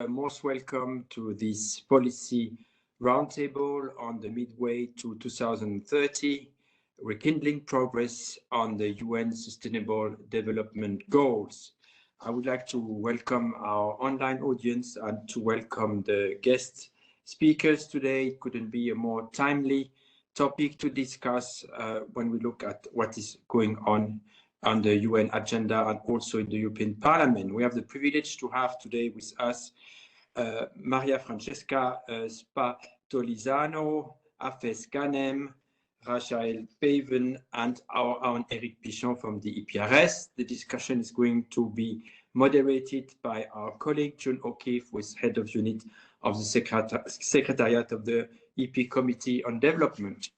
Most welcome to this policy roundtable on the Midway to 2030, Rekindling Progress on the UN Sustainable Development Goals. I would like to welcome our online audience and to welcome the guest speakers today. It couldn't be a more timely topic to discuss when we look at what is going on the UN agenda and also in the European Parliament. We have the privilege to have today with us Maria Francesca SPATOLISANO, Afes Ghanem, Rachel Paven, and our own Eric Pichon from the EPRS. The discussion is going to be moderated by our colleague John O'Keefe, who is head of unit of the Secretariat of the EP Committee on Development.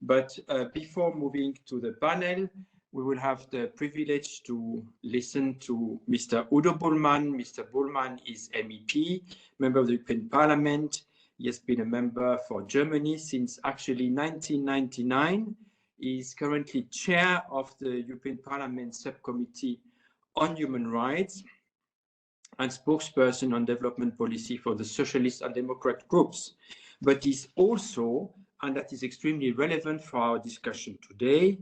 But before moving to the panel, we will have the privilege to listen to Mr. Udo BULLMANN. Mr. BULLMANN is MEP, member of the European Parliament. He has been a member for Germany since actually 1999. He is currently chair of the European Parliament Subcommittee on Human Rights and spokesperson on development policy for the Socialist and Democrat groups. But he's also, and that is extremely relevant for our discussion today,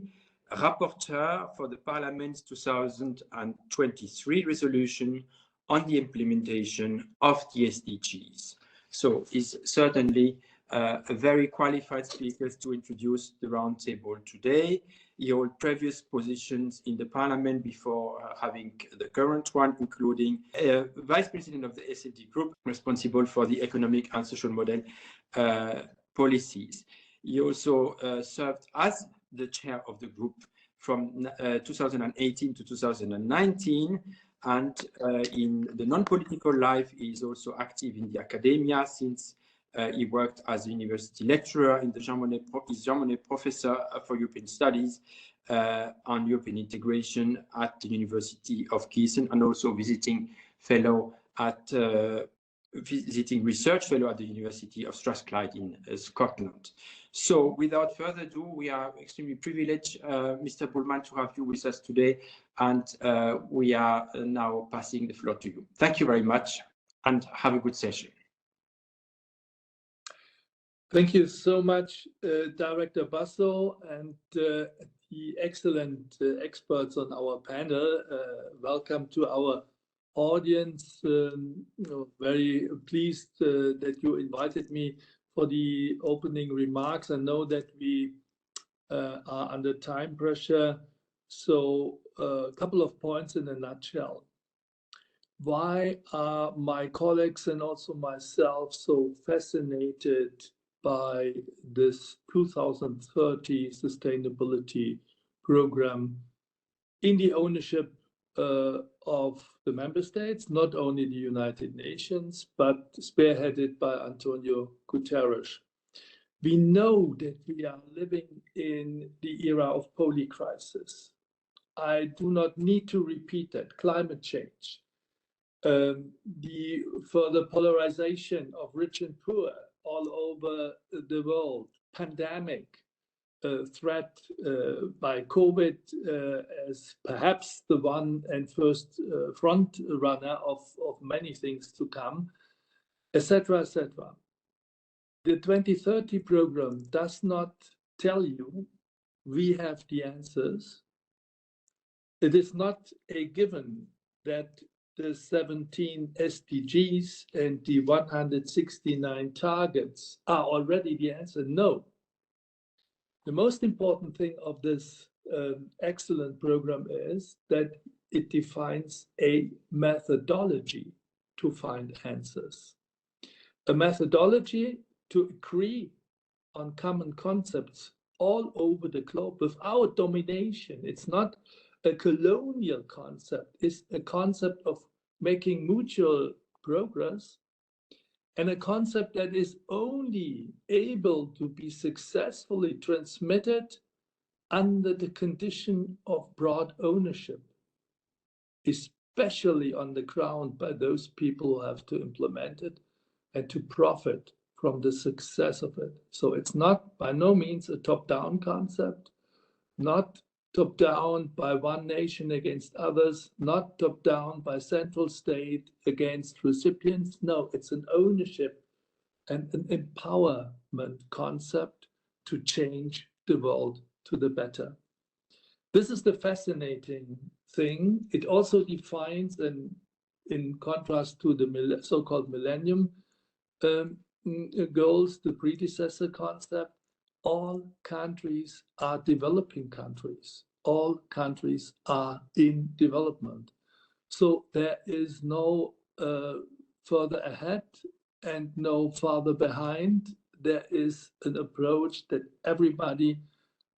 rapporteur for the Parliament's 2023 resolution on the implementation of the SDGs. So he's certainly a very qualified speaker to introduce the roundtable today. He held previous positions in the Parliament before having the current one, including Vice President of the SDG Group, responsible for the economic and social model policies. He also served as the chair of the group from 2018 to 2019, and in the non-political life, he is also active in the academia since he worked as a university lecturer in the Jean Monnet Professor for European Studies on European integration at the University of Gießen, and also visiting research fellow at the University of Strathclyde in Scotland. So without further ado, we are extremely privileged, Mr. BULLMANN, to have you with us today, and we are now passing the floor to you. Thank you very much, and have a good session. Thank you so much, Director Basso, and the excellent experts on our panel. Welcome to our audience. Very pleased that you invited me for the opening remarks. I know that we are under time pressure, so a couple of points in a nutshell. Why are my colleagues and also myself so fascinated by this 2030 sustainability program in the ownership of the member states, not only the United Nations, but spearheaded by Antonio Guterres? We know that we are living in the era of polycrisis. I do not need to repeat that. Climate change, the further polarization of rich and poor all over the world, pandemic, threat by COVID as perhaps the one and first front runner of many things to come, etc., etc. The 2030 program does not tell you we have the answers. It is not a given that the 17 SDGs and the 169 targets are already the answer. No. The most important thing of this excellent program is that it defines a methodology to find answers. A methodology to agree on common concepts all over the globe without domination. It's not a colonial concept. It's a concept of making mutual progress, and a concept that is only able to be successfully transmitted under the condition of broad ownership, especially on the ground by those people who have to implement it and to profit from the success of it. So it's not by no means a top-down concept, not top-down by one nation against others, not top-down by central state against recipients. No, it's an ownership and an empowerment concept to change the world to the better. This is the fascinating thing. It also defines, and in contrast to the so-called millennium goals, the predecessor concept, all countries are developing countries. All countries are in development. So there is no further ahead and no farther behind. There is an approach that everybody,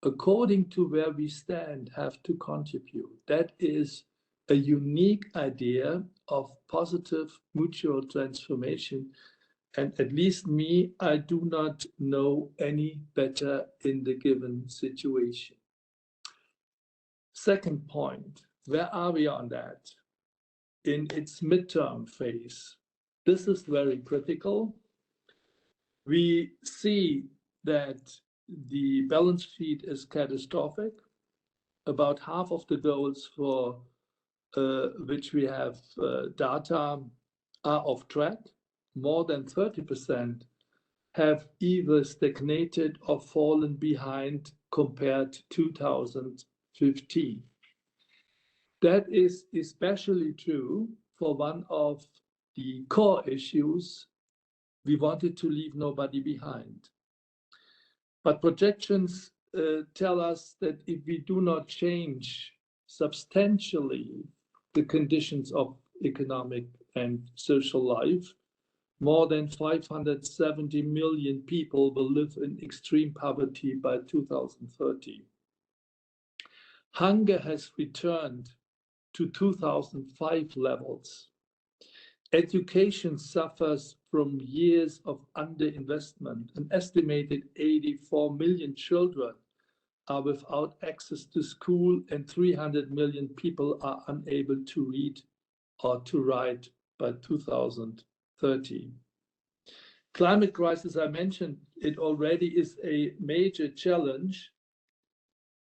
according to where we stand, have to contribute. That is a unique idea of positive mutual transformation. And at least me, I do not know any better in the given situation. Second point, where are we on that? In its midterm phase. This is very critical. We see that the balance sheet is catastrophic. About half of the goals for which we have data are off track. More than 30% have either stagnated or fallen behind compared to 2015. That is especially true for one of the core issues. We wanted to leave nobody behind. But projections tell us that if we do not change substantially the conditions of economic and social life, more than 570 million people will live in extreme poverty by 2030. Hunger has returned to 2005 levels. Education suffers from years of underinvestment. An estimated 84 million children are without access to school, and 300 million people are unable to read or to write by 2030. Climate crisis, I mentioned it already, is a major challenge.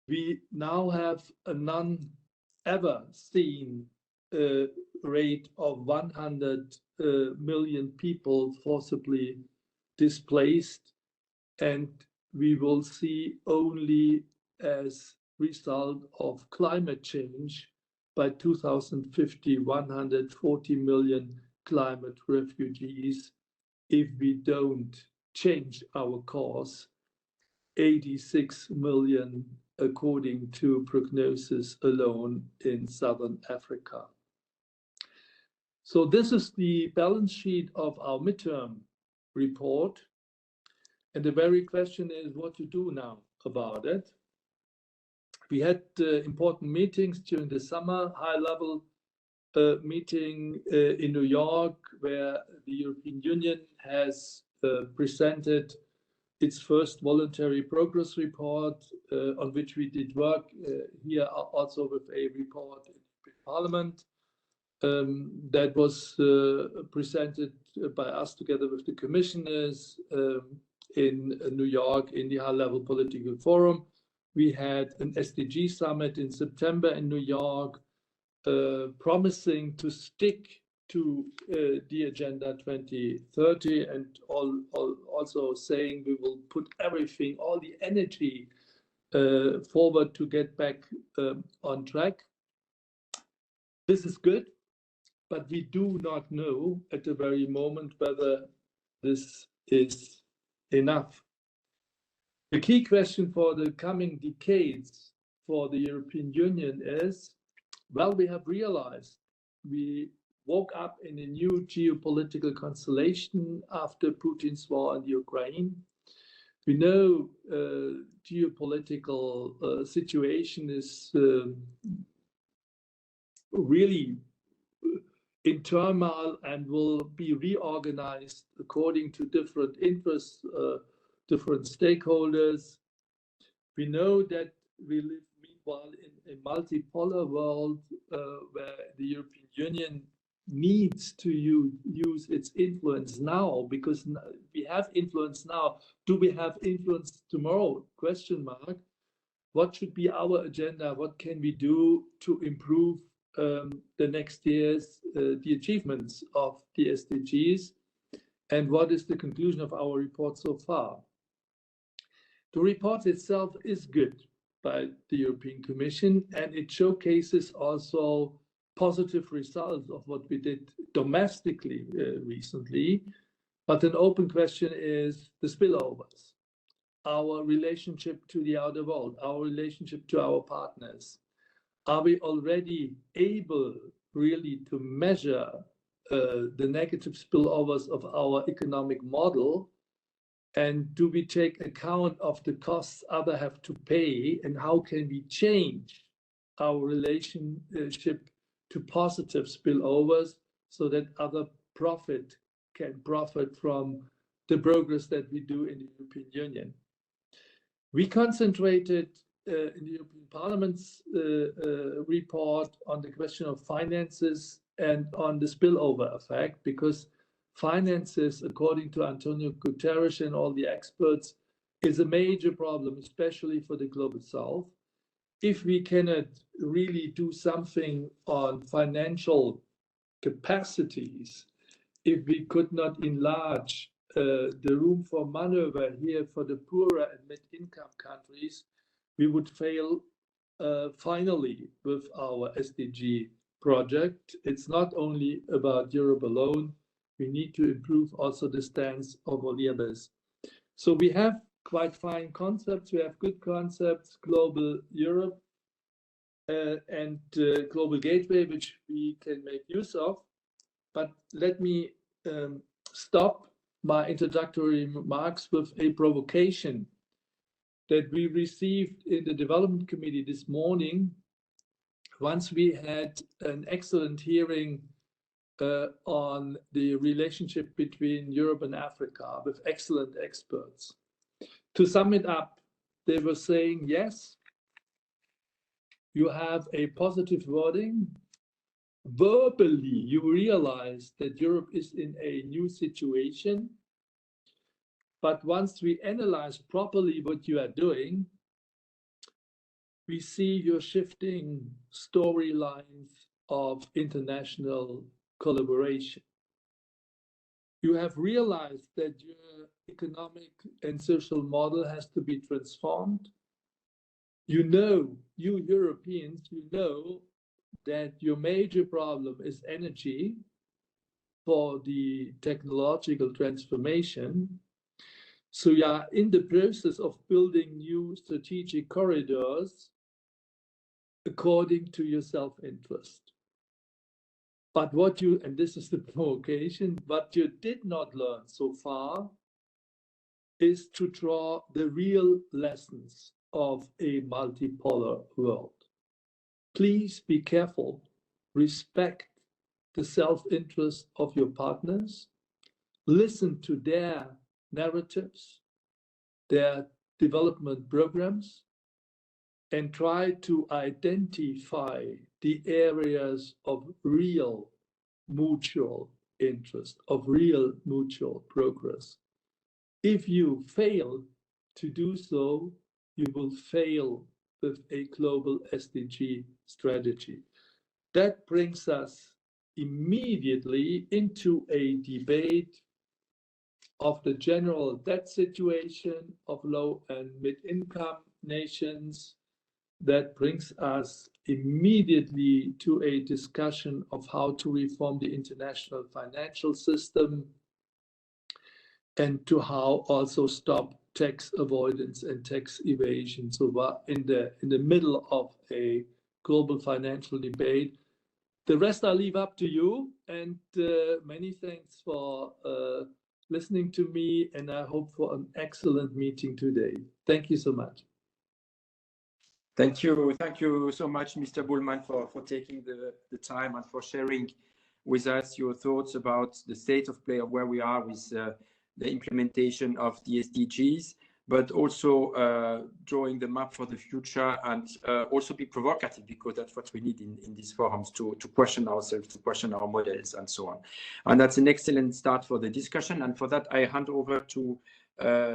We now have a non-ever seen rate of 100 million people forcibly displaced, and we will see only as result of climate change by 2050 140 million climate refugees if we don't change our course. 86 million according to prognosis alone in Southern Africa. So this is the balance sheet of our midterm report. And the very question is what to do now about it. We had important meetings during the summer, high-level meeting in New York, where the European Union has presented its first voluntary progress report, on which we did work here also with a report in Parliament. That was presented by us together with the commissioners in New York in the high-level political forum. We had an SDG Summit in September in New York, promising to stick to the Agenda 2030 and also saying we will put everything, all the energy forward to get back on track. This is good, but we do not know at the very moment whether this is enough. The key question for the coming decades for the European Union is, well, we have realized we woke up in a new geopolitical constellation after Putin's war in Ukraine. We know geopolitical situation is really in turmoil and will be reorganized according to different interests, different stakeholders. We know that we live meanwhile in a multipolar world where the European Union needs to use its influence now, because we have influence now. Do we have influence tomorrow? Question mark. what should be our agenda? What can we do to improve the next year's the achievements of the SDGs? And what is the conclusion of our report so far? The report itself is good by the European Commission, and it showcases also positive results of what we did domestically recently. But an open question is the spillovers, our relationship to the outer world, our relationship to our partners. Are we already able really to measure the negative spillovers of our economic model? And do we take account of the costs others have to pay? And how can we change our relationship to positive spillovers so that other can profit from the progress that we do in the European Union? We concentrated in the European Parliament's report on the question of finances and on the spillover effect, because finances, according to Antonio Guterres and all the experts, is a major problem, especially for the global south. If we cannot really do something on financial capacities, if we could not enlarge the room for maneuver here for the poorer and mid-income countries, we would fail finally with our SDG project. It's not only about Europe alone. We need to improve also the stance of all the others. So we have quite fine concepts. We have good concepts, Global Europe and Global Gateway, which we can make use of. But let me stop my introductory remarks with a provocation that we received in the Development Committee this morning, once we had an excellent hearing on the relationship between Europe and Africa with excellent experts. To sum it up, they were saying, yes, you have a positive wording. Verbally, you realize that Europe is in a new situation. But once we analyze properly what you are doing, we see you're shifting storylines of international collaboration. You have realized that your economic and social model has to be transformed. You know, you Europeans, you know that your major problem is energy for the technological transformation. So you are in the process of building new strategic corridors according to your self-interest. But what you, and this is the provocation, what you did not learn so far is to draw the real lessons of a multipolar world. Please be careful, respect the self-interest of your partners, listen to their narratives, their development programs, and try to identify the areas of real mutual interest, of real mutual progress. If you fail to do so, you will fail with a global SDG strategy. That brings us immediately into a debate of the general debt situation of low and mid-income nations. That brings us immediately to a discussion of how to reform the international financial system and to how also stop tax avoidance and tax evasion. So we're in the middle of a global financial debate. The rest I leave up to you, and many thanks for listening to me, and I hope for an excellent meeting today. Thank you so much. Thank you so much, Mr. Bullmann, for taking the time and for sharing with us your thoughts about the state of play of where we are with the implementation of the SDGs. but also drawing the map for the future, and also be provocative, because that's what we need in these forums, to question ourselves, to question our models, and so on. And that's an excellent start for the discussion. And for that, I hand over to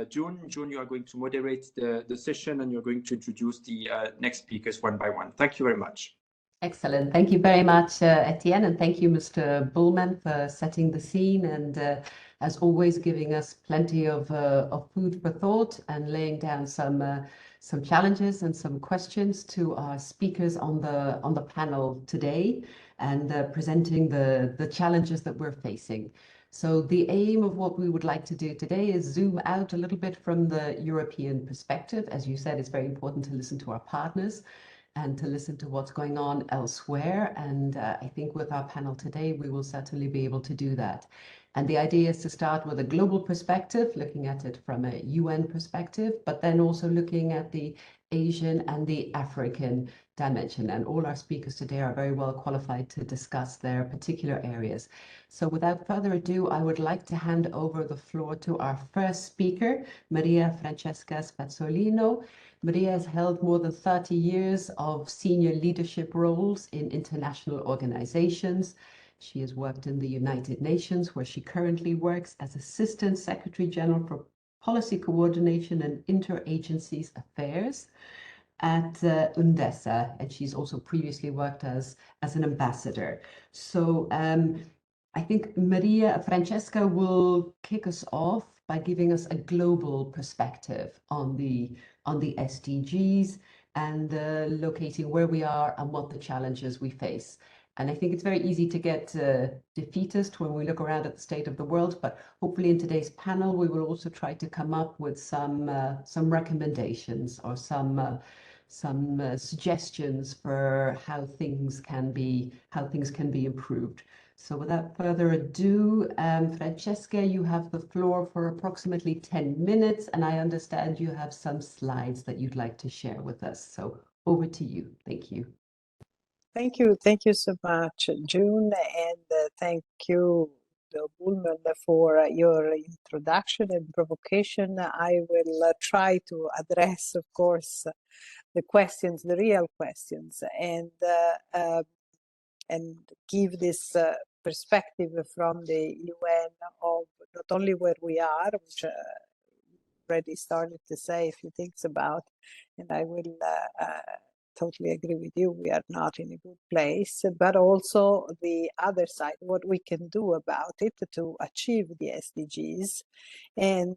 June. June, you are going to moderate the session, and you're going to introduce the next speakers one by one. Thank you very much. Excellent. Thank you very much, Etienne, and thank you, Mr. BULLMANN, for setting the scene and, as always, giving us plenty of food for thought and laying down some challenges and some questions to our speakers on the panel today, and presenting the challenges that we're facing. So the aim of what we would like to do today is zoom out a little bit from the European perspective. As you said, it's very important to listen to our partners and to listen to what's going on elsewhere. And I think with our panel today, we will certainly be able to do that. And the idea is to start with a global perspective, looking at it from a UN perspective, but then also looking at the Asian and the African dimension. And all our speakers today are very well qualified to discuss their particular areas. So without further ado, I would like to hand over the floor to our first speaker, Maria Francesca Spazzolino. Maria has held more than 30 years of senior leadership roles in international organizations. She has worked in the United Nations, where she currently works as Assistant Secretary General for Policy Coordination and Interagencies Affairs at UNDESA, and she's also previously worked as an ambassador. So I think Maria Francesca will kick us off by giving us a global perspective on the SDGs and locating where we are and what the challenges we face. And I think it's very easy to get defeatist when we look around at the state of the world, but hopefully in today's panel, we will also try to come up with some recommendations or some suggestions for how things can be improved. So without further ado, Francesca, you have the floor for approximately 10 minutes, and I understand you have some slides that you'd like to share with us. So over to you. Thank you. Thank you so much, June, and thank you, Udo BULLMANN, for your introduction and provocation. I will try to address, of course, the questions, the real questions, and give this perspective from the UN of not only where we are, which already started to say a few things about, and I will totally agree with you, we are not in a good place, but also the other side, what we can do about it to achieve the SDGs, and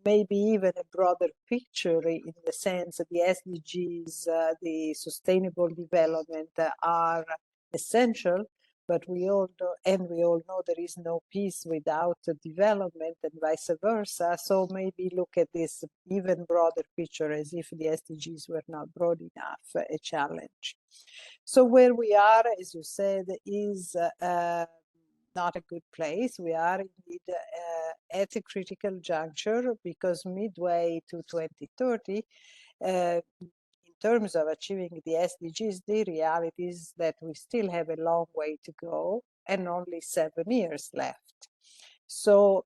maybe even a broader picture in the sense that the SDGs, the sustainable development are essential, but we all know there is no peace without development and vice versa. So maybe look at this even broader picture as if the SDGs were not broad enough, a challenge. So where we are, as you said, is not a good place. We are indeed at a critical juncture, because midway to 2030, in terms of achieving the SDGs, the reality is that we still have a long way to go and only 7 years left. So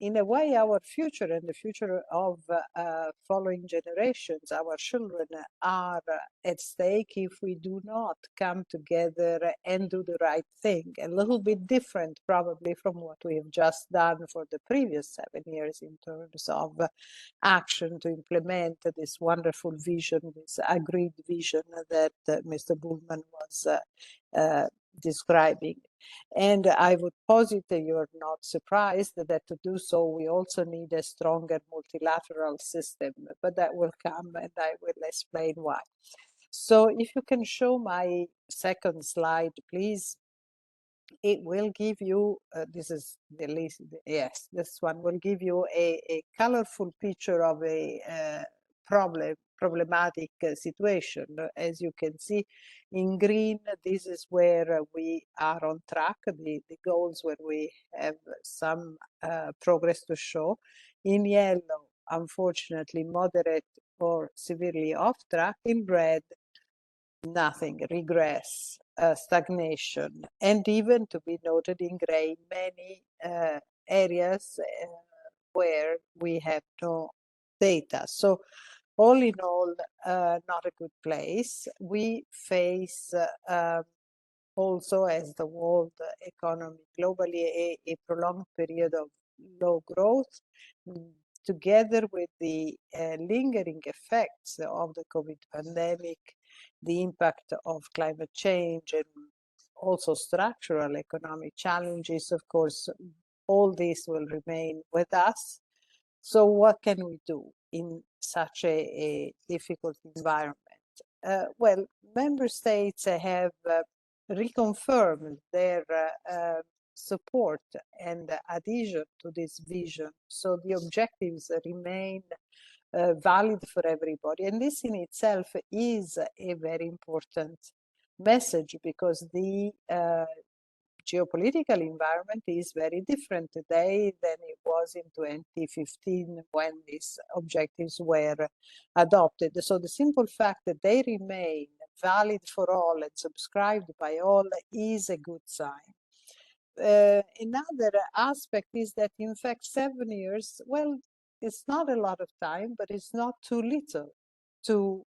in a way, our future and the future of following generations, our children, are at stake if we do not come together and do the right thing. A little bit different probably from what we have just done for the previous 7 years in terms of action to implement this wonderful vision, this agreed vision that Mr. BULLMANN was describing. And I would posit that you're not surprised that to do so, we also need a stronger multilateral system, but that will come and I will explain why. So if you can show my second slide, please. It will give you, this is the least, yes, this one will give you a colorful picture of a problematic situation. As you can see in green, this is where we are on track, the goals where we have some progress to show. In yellow, unfortunately, moderate or severely off track. In red, nothing, regress, stagnation, and even to be noted in gray, many areas where we have no data. So all in all, not a good place. We face also, as the world economy globally, a prolonged period of low growth, together with the lingering effects of the COVID pandemic, the impact of climate change, and also structural economic challenges. Of course, all this will remain with us. So what can we do in such a difficult environment? Well, member states have reconfirmed their support and adhesion to this vision. So the objectives remain valid for everybody. And this in itself is a very important message, because the geopolitical environment is very different today than it was in 2015 when these objectives were adopted. So the simple fact that they remain valid for all and subscribed by all is a good sign. Another aspect is that, in fact, 7 years, well, it's not a lot of time, but it's not too little to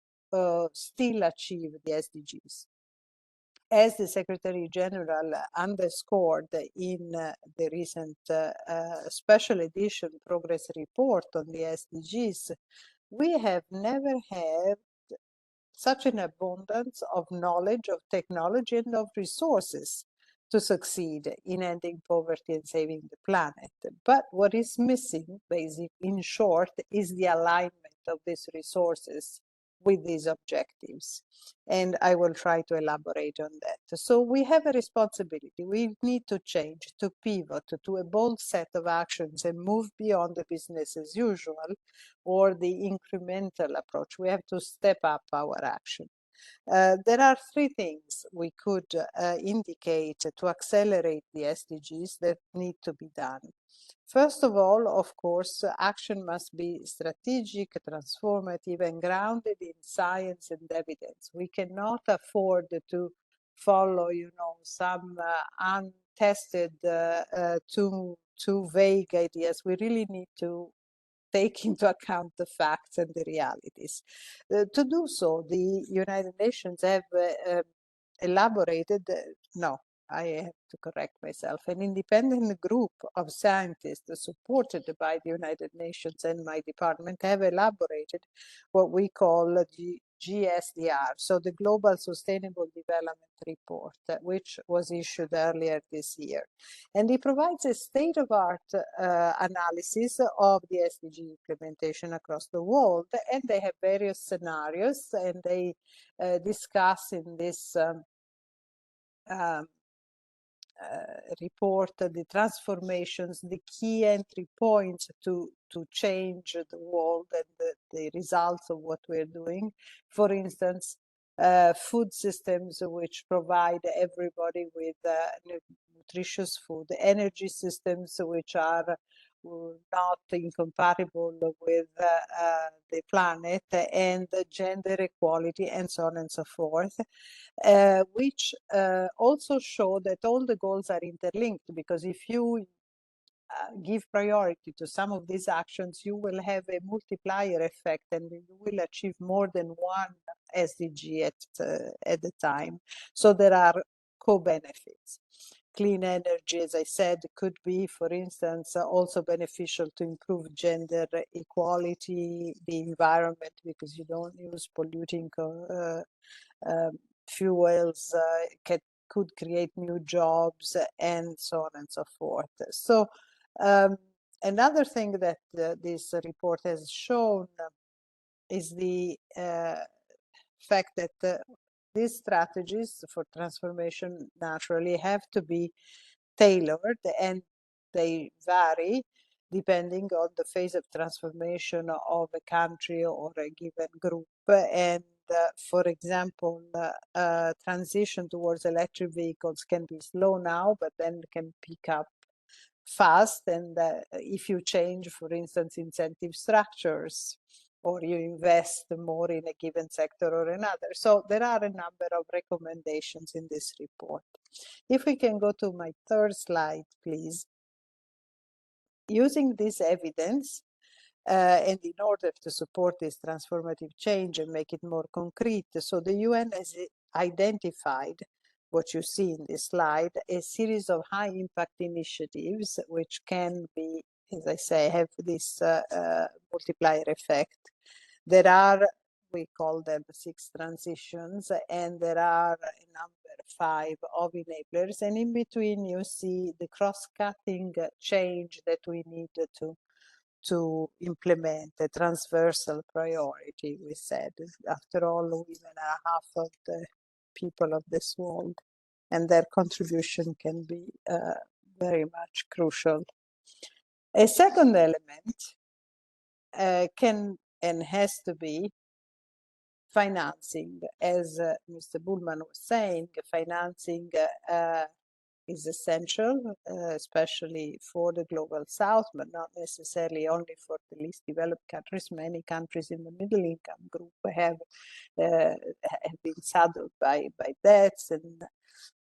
still achieve the SDGs. As the Secretary General underscored in the recent special edition progress report on the SDGs, we have never had such an abundance of knowledge, of technology, and of resources to succeed in ending poverty and saving the planet. But what is missing, basically, in short, is the alignment of these resources with these objectives. And I will try to elaborate on that. So we have a responsibility. We need to change, to pivot to a bold set of actions and move beyond the business as usual or the incremental approach. We have to step up our action. There are three things we could indicate to accelerate the SDGs that need to be done. First of all, of course, action must be strategic, transformative, and grounded in science and evidence. We cannot afford to follow, some untested, too vague ideas. We really need to take into account the facts and the realities. To do so, the United Nations have elaborated, I have to correct myself, an independent group of scientists supported by the United Nations and my department have elaborated what we call the GSDR, so the Global Sustainable Development Report, which was issued earlier this year. And it provides a state-of-art analysis of the SDG implementation across the world, and they have various scenarios, and they discuss in this report the transformations, the key entry points to change the world and the results of what we're doing. For instance, food systems which provide everybody with nutritious food, energy systems which are not incompatible with the planet, and gender equality, and so on and so forth, which also show that all the goals are interlinked, because if you give priority to some of these actions, you will have a multiplier effect and you will achieve more than one SDG at the time. So there are co-benefits. Clean energy, as I said, could be, for instance, also beneficial to improve gender equality, the environment, because you don't use polluting fuels, could create new jobs, and so on and so forth. So another thing that this report has shown is the fact that these strategies for transformation naturally have to be tailored, and they vary depending on the phase of transformation of a country or a given group. And for example, transition towards electric vehicles can be slow now, but then can pick up fast. And if you change, for instance, incentive structures, or you invest more in a given sector or another. So there are a number of recommendations in this report. If we can go to my third slide, please. using this evidence, and in order to support this transformative change and make it more concrete, so the UN has identified what you see in this slide, a series of high impact initiatives which can be, as I say, have this multiplier effect. There are, we call them 6 transitions, and there are a number 5 of enablers, and in between you see the cross-cutting change that we need to implement, a transversal priority, we said. After all, women are half of the people of this world, and their contribution can be very much crucial. A second element can and has to be financing. As Mr. Bullmann was saying, financing is essential, especially for the global south, but not necessarily only for the least developed countries. Many countries in the middle income group have been saddled by debts, and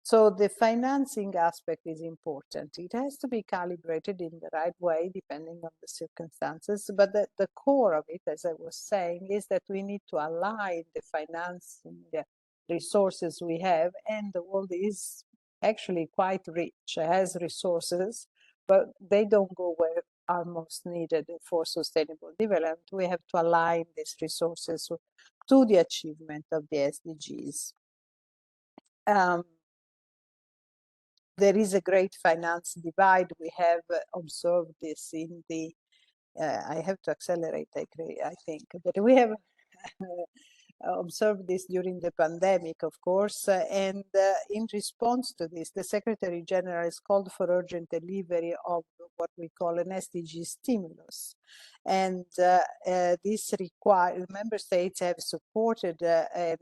so the financing aspect is important. It has to be calibrated in the right way, depending on the circumstances. But the core of it, as I was saying, is that we need to align the financing resources we have, and the world is actually quite rich, has resources, but they don't go where are most needed for sustainable development. We have to align these resources to the achievement of the SDGs. There is a great finance divide. We have observed this in the, I have to accelerate, I think, but we have observed this during the pandemic, of course, and in response to this, the Secretary General has called for urgent delivery of what we call an SDG stimulus. And this requires, member states have supported and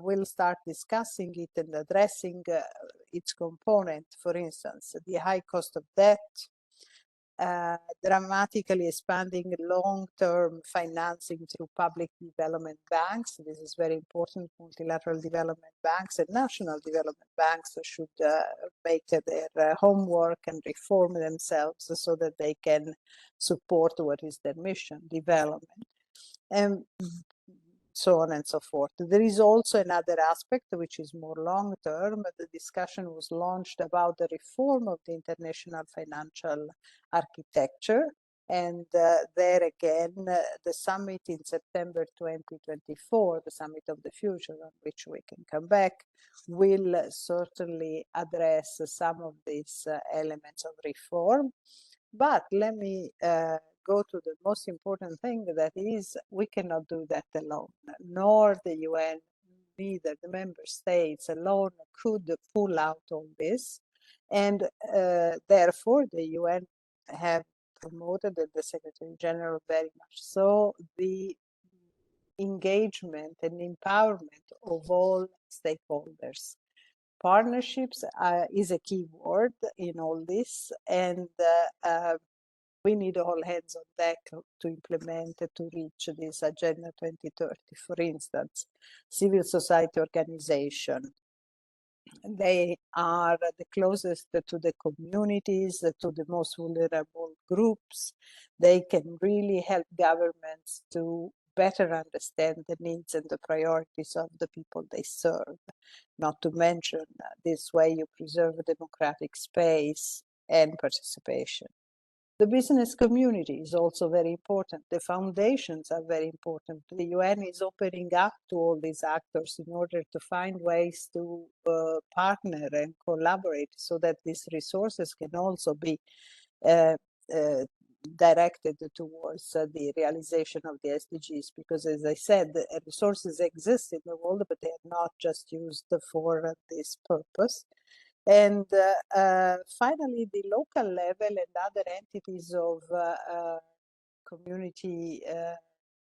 will start discussing it and addressing its component. For instance, the high cost of debt, dramatically expanding long-term financing through public development banks. This is very important. Multilateral development banks and national development banks should make their homework and reform themselves so that they can support what is their mission, development, and so on and so forth. There is also another aspect which is more long-term. The discussion was launched about the reform of the international financial architecture. And there again, the summit in September 2024, the Summit of the Future, on which we can come back, will certainly address some of these elements of reform. But let me go to the most important thing, that is, we cannot do that alone, nor the UN, neither the member states alone could pull out all this. And therefore, the UN have promoted, and the Secretary General very much so, the engagement and empowerment of all stakeholders. Partnerships is a key word in all this, and we need all hands on deck to implement, to reach this Agenda 2030. For instance, civil society organization. They are the closest to the communities, to the most vulnerable groups. They can really help governments to better understand the needs and the priorities of the people they serve. Not to mention, this way you preserve democratic space and participation. The business community is also very important. The foundations are very important. The UN is opening up to all these actors in order to find ways to partner and collaborate so that these resources can also be directed towards the realization of the SDGs. Because as I said, the resources exist in the world, but they are not just used for this purpose. And finally, the local level and other entities of community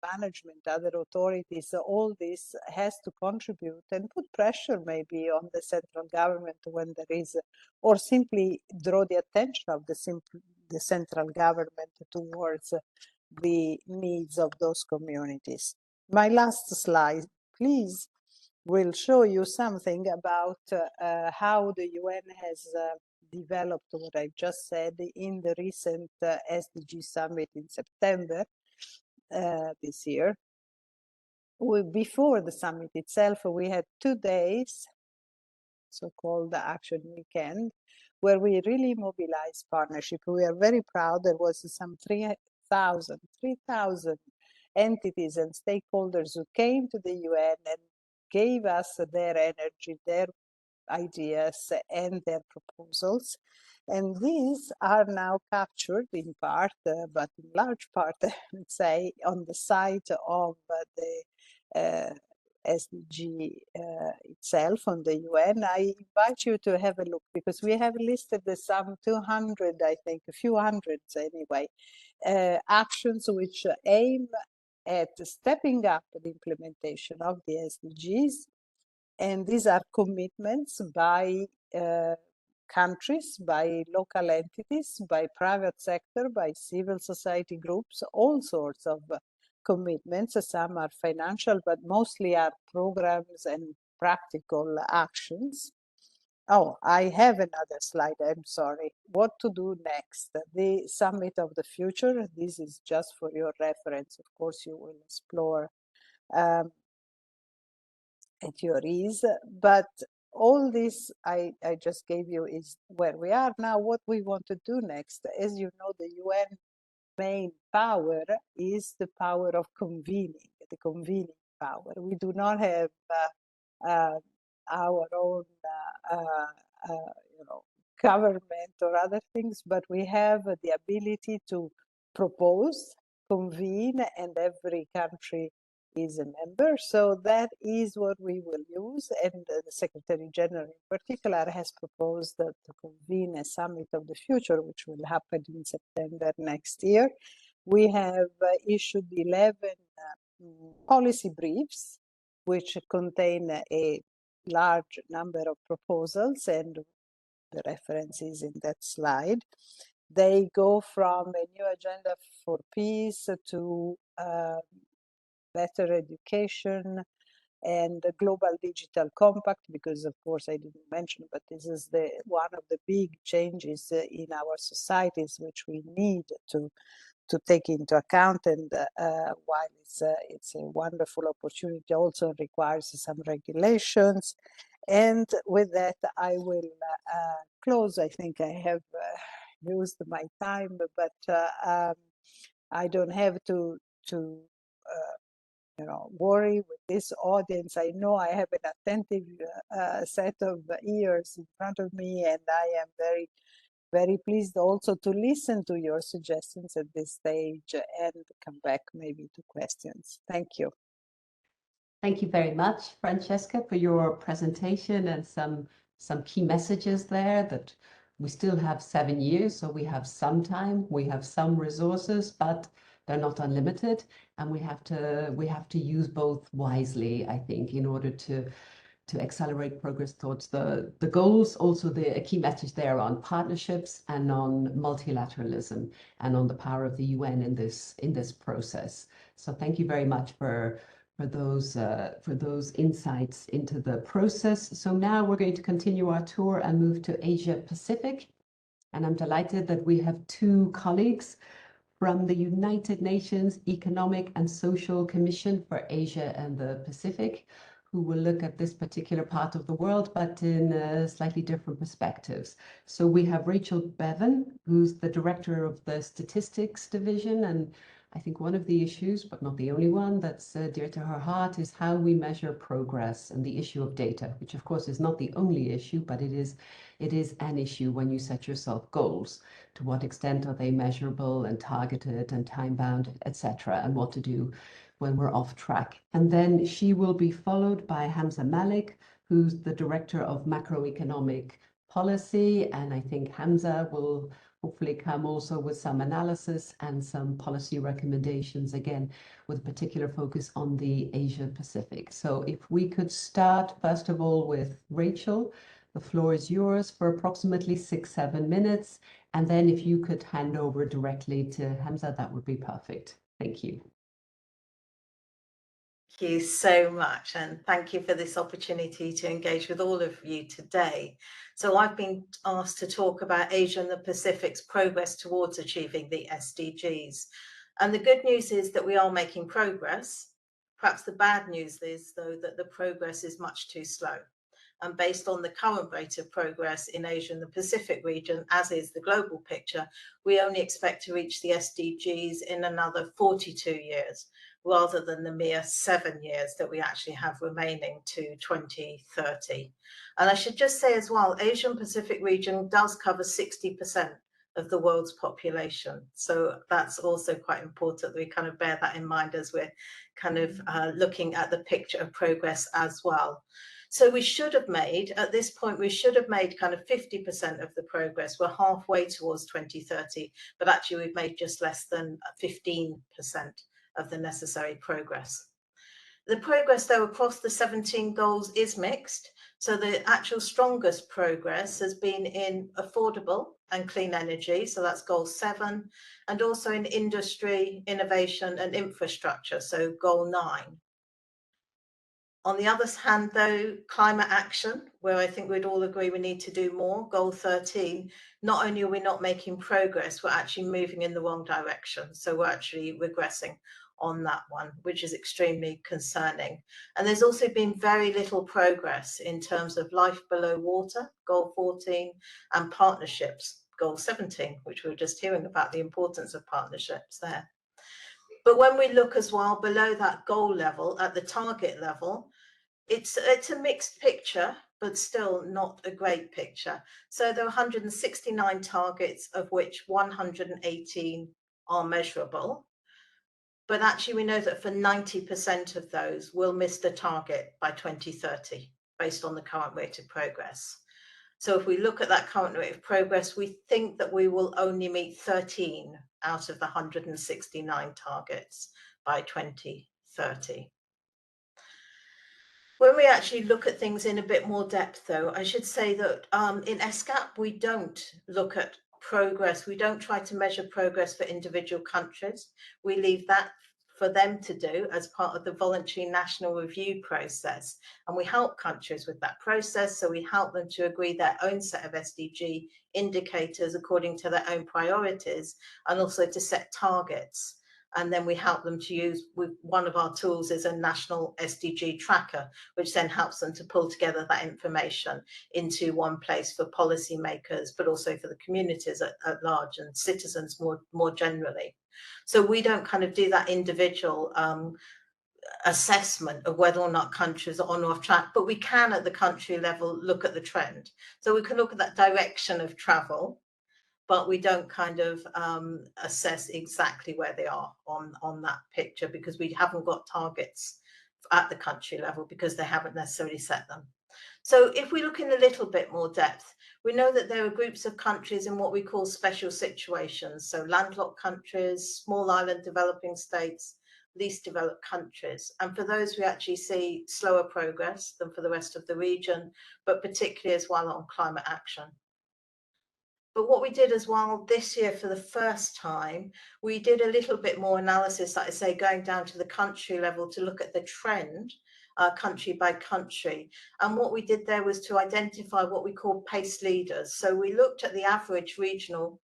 management, other authorities, all this has to contribute and put pressure maybe on the central government when there is, or simply draw the attention of the central government towards the needs of those communities. My last slide, please, will show you something about how the UN has developed what I just said in the recent SDG Summit in September this year. Before the summit itself, we had 2 days, so-called Action Weekend, where we really mobilized partnership. We are very proud. There was some 3,000 entities and stakeholders who came to the UN and gave us their energy, their ideas, and their proposals. And these are now captured in part, but in large part, I would say, on the site of the SDG itself on the UN. I invite you to have a look, because we have listed some 200, I think, a few hundreds anyway, actions which aim at stepping up the implementation of the SDGs. And these are commitments by countries, by local entities, by private sector, by civil society groups, all sorts of commitments. Some are financial, but mostly are programs and practical actions. Oh, I have another slide, I'm sorry. What to do next? The Summit of the Future, this is just for your reference. Of course, you will explore at your ease, but all this I just gave you is where we are now. What we want to do next, as you know, the UN main power is the power of convening, the convening power. We do not have our own government or other things, but we have the ability to propose, convene, and every country is a member. So that is what we will use. And the Secretary General in particular has proposed to convene a Summit of the Future, which will happen in September next year. We have issued 11 policy briefs, which contain a large number of proposals, and the reference is in that slide. They go from a new agenda for peace to better education and the global digital compact, because of course I didn't mention, but this is one of the big changes in our societies which we need to take into account. And while it's a wonderful opportunity, also requires some regulations. And with that, I will close. I think I have used my time, but I don't have to worry with this audience. I know I have an attentive set of ears in front of me, and I am very, very pleased also to listen to your suggestions at this stage and come back maybe to questions. Thank you. Thank you very much, Francesca, for your presentation and some key messages there, that we still have 7 years, so we have some time, we have some resources, but they're not unlimited, and we have to use both wisely, I think, in order to accelerate progress towards the goals. Also, a key message there on partnerships and on multilateralism and on the power of the UN in this process. So thank you very much for those insights into the process. So now we're going to continue our tour and move to Asia Pacific, and I'm delighted that we have 2 colleagues from the United Nations Economic and Social Commission for Asia and the Pacific, who will look at this particular part of the world, but in slightly different perspectives. So we have Rachel Bevan, who's the director of the Statistics Division, and I think one of the issues, but not the only one, that's dear to her heart is how we measure progress and the issue of data, which of course is not the only issue, but it is an issue when you set yourself goals. To what extent are they measurable and targeted and time-bound, etc., and what to do when we're off track. And then she will be followed by Hamza Malik, who's the director of macroeconomic policy, and I think Hamza will hopefully come also with some analysis and some policy recommendations, again, with particular focus on the Asia Pacific. So if we could start, first of all, with Rachel, the floor is yours for approximately 6-7 minutes. And then if you could hand over directly to Hamza, that would be perfect. Thank you. Thank you so much, and thank you for this opportunity to engage with all of you today. So I've been asked to talk about Asia and the Pacific's progress towards achieving the SDGs. And the good news is that we are making progress. Perhaps the bad news is, though, that the progress is much too slow. And based on the current rate of progress in Asia and the Pacific region, as is the global picture, we only expect to reach the SDGs in another 42 years, rather than the mere 7 years that we actually have remaining to 2030. And I should just say as well, Asian Pacific region does cover 60% of the world's population. So that's also quite important that we kind of bear that in mind as we're kind of looking at the picture of progress as well. So we should have made, at this point, we should have made kind of 50% of the progress. We're halfway towards 2030, but actually we've made just less than 15% of the necessary progress. The progress, though, across the 17 goals is mixed. So the actual strongest progress has been in affordable and clean energy. So that's goal 7, and also in industry, innovation and infrastructure. So goal 9. On the other hand, though, climate action, where I think we'd all agree we need to do more, goal 13, not only are we not making progress, we're actually moving in the wrong direction. So we're actually regressing on that one, which is extremely concerning. And there's also been very little progress in terms of life below water, goal 14, and partnerships, goal 17, which we were just hearing about the importance of partnerships there. But when we look as well below that goal level, at the target level, it's a mixed picture, but still not a great picture. So there are 169 targets, of which 118 are measurable. But actually, we know that for 90% of those, we'll miss the target by 2030, based on the current rate of progress. So if we look at that current rate of progress, we think that we will only meet 13 out of the 169 targets by 2030. When we actually look at things in a bit more depth, though, I should say that in ESCAP, we don't look at progress. We don't try to measure progress for individual countries. We leave that for them to do as part of the voluntary national review process. And we help countries with that process. So we help them to agree their own set of SDG indicators according to their own priorities, and also to set targets. And then we help them to use, one of our tools is a national SDG tracker, which then helps them to pull together that information into one place for policymakers, but also for the communities at large and citizens more generally. So we don't kind of do that individual assessment of whether or not countries are on or off track, but we can at the country level look at the trend. So we can look at that direction of travel, but we don't kind of assess exactly where they are on that picture, because we haven't got targets at the country level because they haven't necessarily set them. So if we look in a little bit more depth, we know that there are groups of countries in what we call special situations. So landlocked countries, small island developing states, least developed countries. And for those, we actually see slower progress than for the rest of the region, but particularly as well on climate action. But what we did as well this year for the first time, we did a little bit more analysis, like I say, going down to the country level to look at the trend, country by country. And what we did there was to identify what we call pace leaders. So we looked at the average regional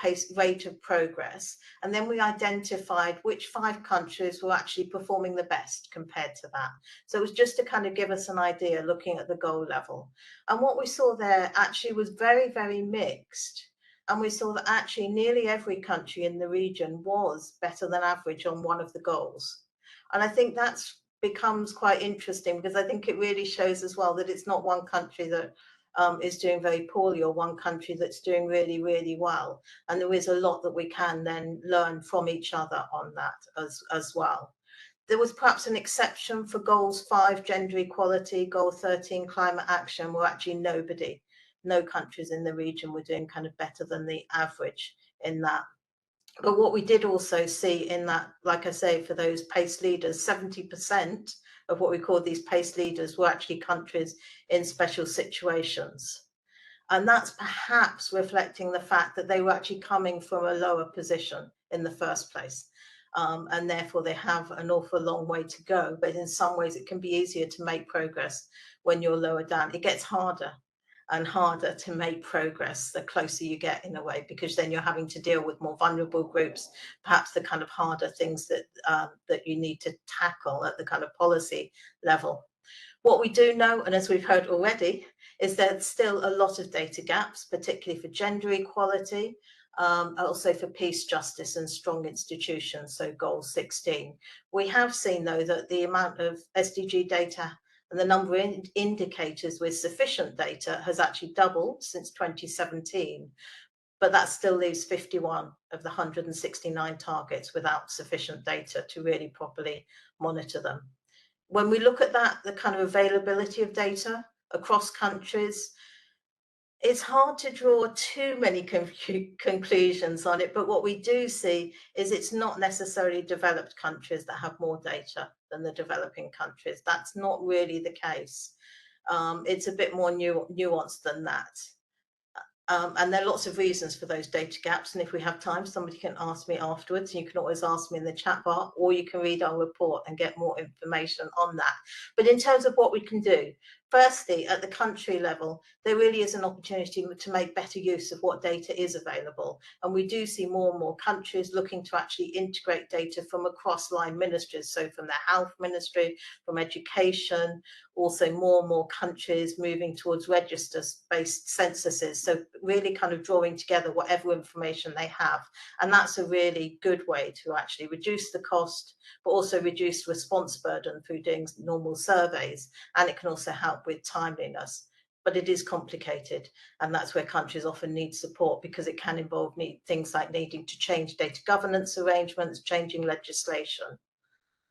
pace rate of progress, and then we identified which 5 countries were actually performing the best compared to that. So it was just to kind of give us an idea looking at the goal level. And what we saw there actually was very, very mixed. And we saw that actually nearly every country in the region was better than average on one of the goals. And I think that's becomes quite interesting, because I think it really shows as well that it's not one country that is doing very poorly or one country that's doing really, really well. And there is a lot that we can then learn from each other on that as well. There was perhaps an exception for goals 5, gender equality, goal 13, climate action, where actually no countries in the region were doing kind of better than the average in that. But what we did also see in that, like I say, for those PACE leaders, 70% of what we call these PACE leaders were actually countries in special situations. And that's perhaps reflecting the fact that they were actually coming from a lower position in the first place. and therefore they have an awful long way to go. But in some ways it can be easier to make progress when you're lower down. It gets harder and harder to make progress the closer you get, in a way, because then you're having to deal with more vulnerable groups, perhaps the kind of harder things that that you need to tackle at the kind of policy level. What we do know, and as we've heard already, is there's still a lot of data gaps, particularly for gender equality, also for peace, justice and strong institutions, so goal 16. We have seen, though, that the amount of SDG data and the number of indicators with sufficient data has actually doubled since 2017, but that still leaves 51 of the 169 targets without sufficient data to really properly monitor them. When we look at that, the kind of availability of data across countries, it's hard to draw too many conclusions on it, but what we do see is it's not necessarily developed countries that have more data than the developing countries. That's not really the case. It's a bit more nuanced than that. And there are lots of reasons for those data gaps. And if we have time, somebody can ask me afterwards. You can always ask me in the chat bar, or you can read our report and get more information on that. But in terms of what we can do, firstly, at the country level, there really is an opportunity to make better use of what data is available. And we do see more and more countries looking to actually integrate data from across line ministries. So from the health ministry, from education, also more and more countries moving towards register-based censuses. So really kind of drawing together whatever information they have. And that's a really good way to actually reduce the cost, but also reduce response burden through doing normal surveys. And it can also help with timeliness. But it is complicated, and that's where countries often need support, because it can involve things like needing to change data governance arrangements, changing legislation.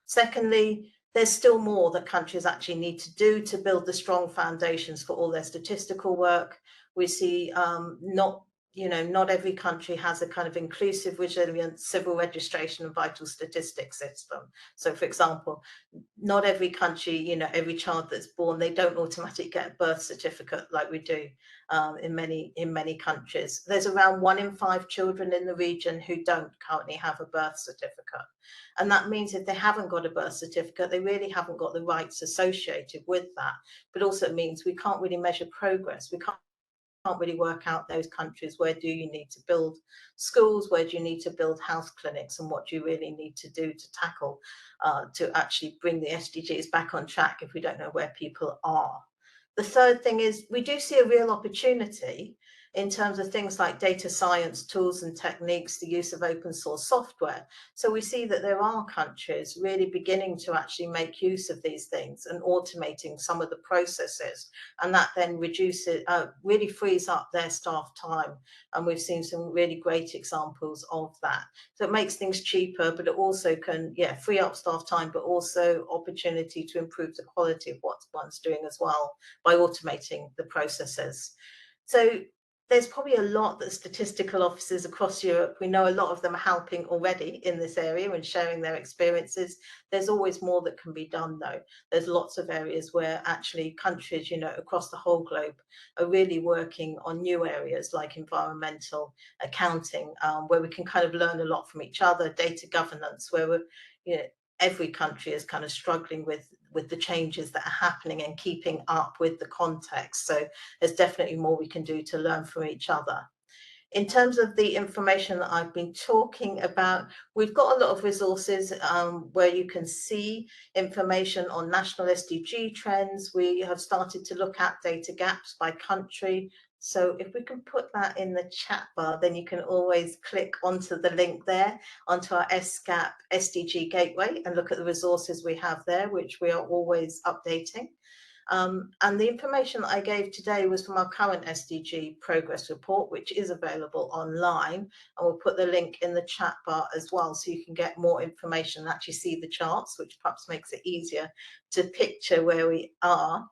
Secondly, there's still more that countries actually need to do to build the strong foundations for all their statistical work. We see not every country has a kind of inclusive, resilient civil registration and vital statistics system. So, for example, not every country, every child that's born, they don't automatically get a birth certificate like we do in many countries. There's around 1 in 5 children in the region who don't currently have a birth certificate. And that means if they haven't got a birth certificate, they really haven't got the rights associated with that. But also it means we can't really measure progress. We can't really work out those countries. Where do you need to build schools? Where do you need to build health clinics? And what do you really need to do to tackle, to actually bring the SDGs back on track if we don't know where people are? The third thing is we do see a real opportunity in terms of things like data science tools and techniques, the use of open source software. So we see that there are countries really beginning to actually make use of these things and automating some of the processes. And that then really frees up their staff time. And we've seen some really great examples of that. So it makes things cheaper, but it also can, free up staff time, but also opportunity to improve the quality of what one's doing as well by automating the processes. So there's probably a lot that statistical offices across Europe, we know a lot of them are helping already in this area and sharing their experiences. There's always more that can be done, though. There's lots of areas where actually countries, across the whole globe are really working on new areas like environmental accounting, where we can kind of learn a lot from each other, data governance, where every country is kind of struggling with the changes that are happening and keeping up with the context. So there's definitely more we can do to learn from each other. In terms of the information that I've been talking about, we've got a lot of resources where you can see information on national SDG trends. We have started to look at data gaps by country. So if we can put that in the chat bar, then you can always click onto the link there, onto our SGAP SDG Gateway, and look at the resources we have there, which we are always updating. And the information that I gave today was from our current SDG progress report, which is available online. And we'll put the link in the chat bar as well, so you can get more information and actually see the charts, which perhaps makes it easier to picture where we are.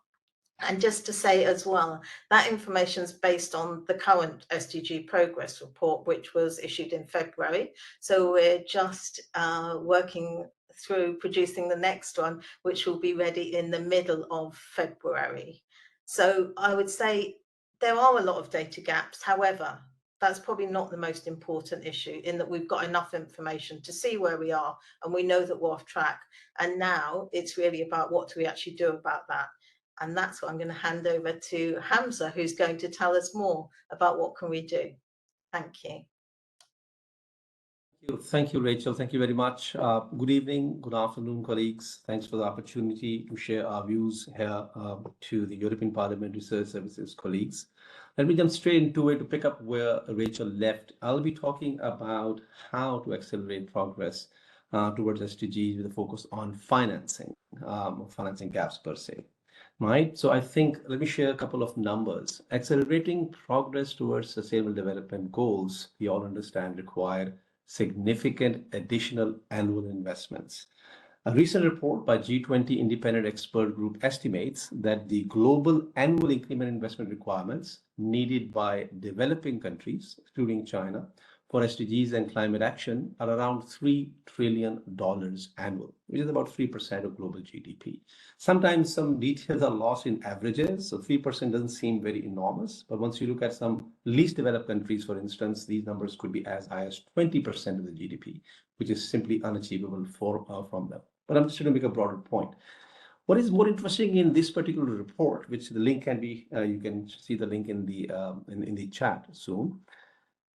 And just to say as well, that information is based on the current SDG progress report, which was issued in February. So we're just working through producing the next one, which will be ready in the middle of February. So I would say there are a lot of data gaps. However, that's probably not the most important issue, in that we've got enough information to see where we are and we know that we're off track. And now it's really about what do we actually do about that. And that's what I'm going to hand over to Hamza, who's going to tell us more about what can we do. Thank you. Thank you, Rachel. Thank you very much. Good evening, good afternoon, colleagues. Thanks for the opportunity to share our views here to the European Parliament Research Services colleagues. Let me jump straight into it to pick up where Rachel left. I'll be talking about how to accelerate progress towards SDGs with a focus on financing, financing gaps per se. Right. So I think, let me share a couple of numbers. Accelerating progress towards sustainable development goals, we all understand, require significant additional annual investments. A recent report by G20 Independent Expert Group estimates that the global annual increment investment requirements needed by developing countries, excluding China, for SDGs and climate action are around $3 trillion annual, which is about 3% of global GDP. Sometimes some details are lost in averages, so 3% doesn't seem very enormous, but once you look at some least developed countries, for instance, these numbers could be as high as 20% of the GDP, which is simply unachievable from them. But I'm just going to make a broader point. What is more interesting in this particular report, which the link can be, you can see the link in the chat soon,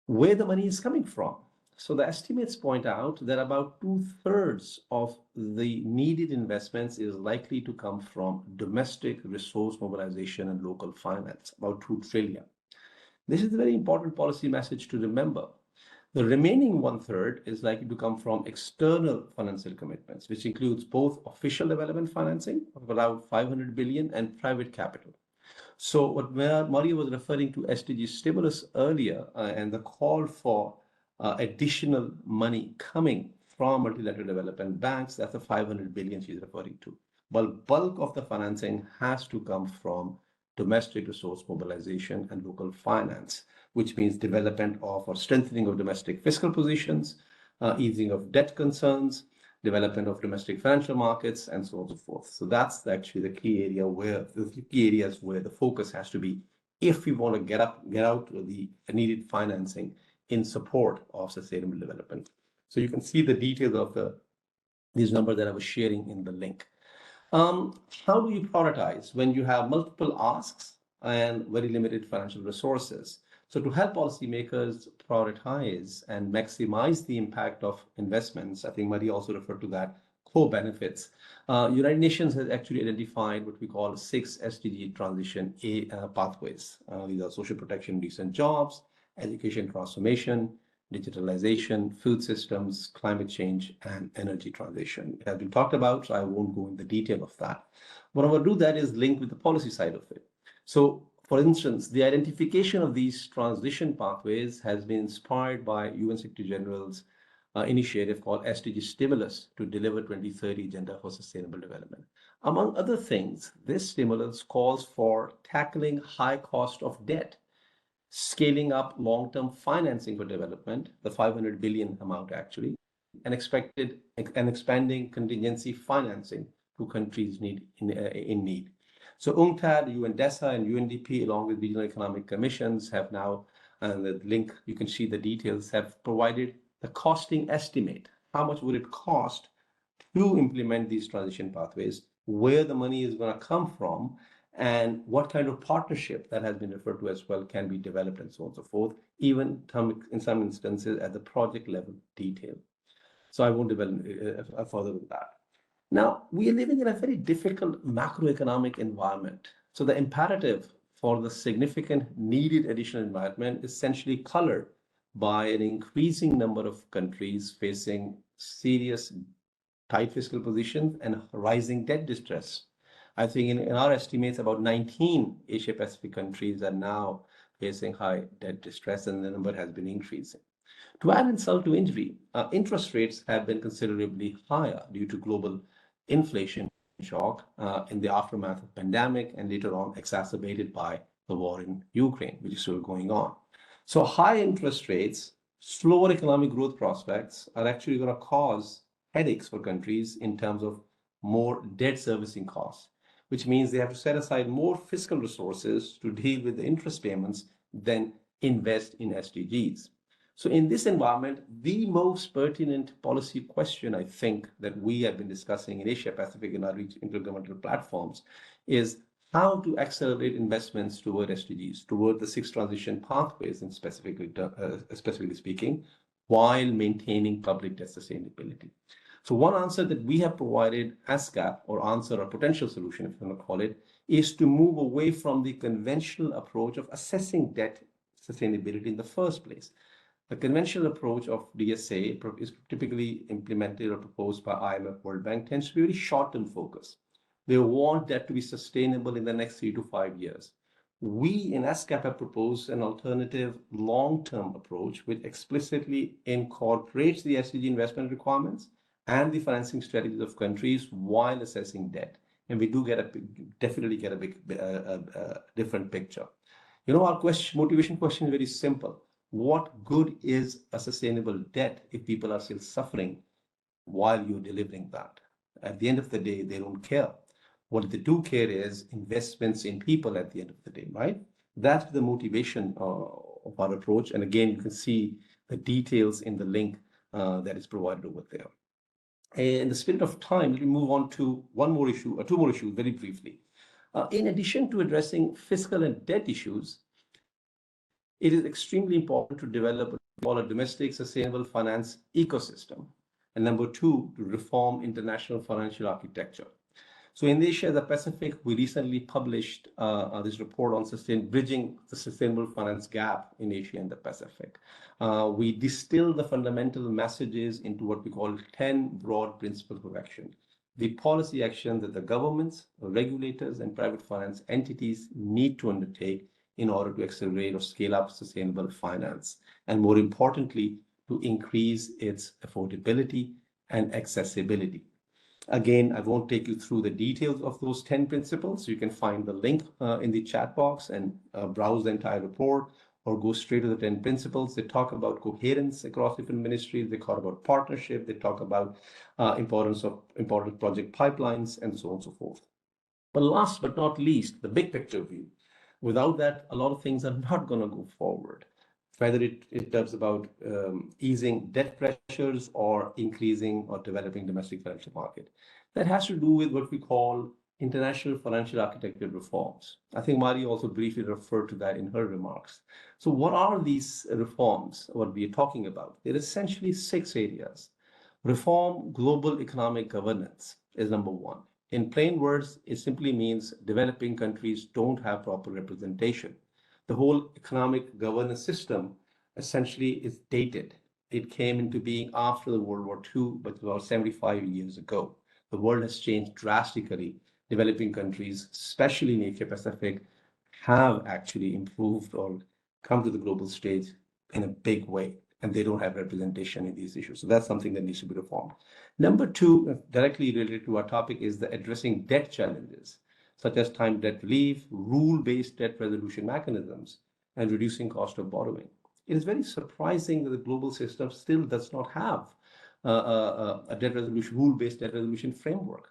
where the money is coming from. So the estimates point out that about 2/3 of the needed investments is likely to come from domestic resource mobilization and local finance, about 2 trillion. This is a very important policy message to remember. The remaining 1/3 is likely to come from external financial commitments, which includes both official development financing of around 500 billion and private capital. So what Maria was referring to SDG stimulus earlier and the call for additional money coming from multilateral development banks, that's the 500 billion she's referring to. But bulk of the financing has to come from domestic resource mobilization and local finance, which means development of or strengthening of domestic fiscal positions, easing of debt concerns, development of domestic financial markets, and so on and so forth. So that's actually the key area where the focus has to be if we want to get out the needed financing in support of sustainable development. So you can see the details of these numbers that I was sharing in the link. How do you prioritize when you have multiple asks and very limited financial resources? So to help policymakers prioritize and maximize the impact of investments, I think Maria also referred to that, co-benefits. United Nations has actually identified what we call 6 SDG transition pathways. These are social protection, decent jobs, education transformation, digitalization, food systems, climate change, and energy transition. It has been talked about, so I won't go into the detail of that. What I will do that is link with the policy side of it. So for instance, the identification of these transition pathways has been inspired by UN Secretary General's initiative called SDG Stimulus to deliver 2030 Agenda for Sustainable Development. Among other things, this stimulus calls for tackling high cost of debt, scaling up long-term financing for development, the 500 billion amount actually, and expanding contingency financing to countries in need. So UNCTAD, UNDESA, and UNDP, along with regional economic commissions, have now, and the link, you can see the details, have provided the costing estimate. How much would it cost to implement these transition pathways, where the money is going to come from, and what kind of partnership that has been referred to as well can be developed, and so on and so forth, even in some instances at the project level detail. So I won't develop further with that. Now, we are living in a very difficult macroeconomic environment. So the imperative for the significant needed additional investment is essentially colored by an increasing number of countries facing serious tight fiscal positions and rising debt distress. I think in our estimates, about 19 Asia-Pacific countries are now facing high debt distress, and the number has been increasing. To add insult to injury, interest rates have been considerably higher due to global inflation shock in the aftermath of pandemic, and later on exacerbated by the war in Ukraine, which is still going on. So high interest rates, slower economic growth prospects are actually going to cause headaches for countries in terms of more debt servicing costs, which means they have to set aside more fiscal resources to deal with the interest payments than invest in SDGs. So in this environment, the most pertinent policy question, I think, that we have been discussing in Asia Pacific in our intergovernmental platforms is how to accelerate investments toward SDGs, toward the 6 transition pathways, and specifically speaking, while maintaining public debt sustainability. So one answer that we have provided as SCAP, or answer or potential solution, if you want to call it, is to move away from the conventional approach of assessing debt sustainability in the first place. The conventional approach of DSA is typically implemented or proposed by IMF, World Bank, tends to be very short-term focused. They want that to be sustainable in the next 3 to 5 years. We in ASCAP have proposed an alternative long-term approach which explicitly incorporates the SDG investment requirements and the financing strategies of countries while assessing debt. And we do definitely get a different picture. You know, our motivation question is very simple. What good is a sustainable debt if people are still suffering while you're delivering that? At the end of the day, they don't care. What they do care is investments in people at the end of the day, right? That's the motivation of our approach. And again, you can see the details in the link that is provided over there. In the spirit of time, let me move on to one more issue, or 2 more issues very briefly. In addition to addressing fiscal and debt issues, it is extremely important to develop a domestic sustainable finance ecosystem. And number 2, to reform international financial architecture. So in Asia, the Pacific, we recently published this report on bridging the sustainable finance gap in Asia and the Pacific. We distilled the fundamental messages into what we call 10 broad principles of action. The policy action that the governments, regulators, and private finance entities need to undertake in order to accelerate or scale up sustainable finance, and more importantly, to increase its affordability and accessibility. Again, I won't take you through the details of those 10 principles. You can find the link in the chat box and browse the entire report, or go straight to the 10 principles. They talk about coherence across different ministries. They talk about partnership. They talk about importance of important project pipelines, and so on and so forth. But last but not least, the big picture view. Without that, a lot of things are not going to go forward, whether it does about easing debt pressures or increasing or developing domestic financial market. That has to do with what we call international financial architecture reforms. I think Mari also briefly referred to that in her remarks. So what are these reforms, what we are talking about? There are essentially 6 areas. Reform global economic governance is number 1. In plain words, it simply means developing countries don't have proper representation. The whole economic governance system essentially is dated. It came into being after the World War II, but about 75 years ago. The world has changed drastically. Developing countries, especially in Asia Pacific, have actually improved or come to the global stage in a big way, and they don't have representation in these issues. So that's something that needs to be reformed. Number 2, directly related to our topic, is the addressing debt challenges, such as time debt relief, rule-based debt resolution mechanisms, and reducing cost of borrowing. It is very surprising that the global system still does not have a debt resolution, rule-based debt resolution framework.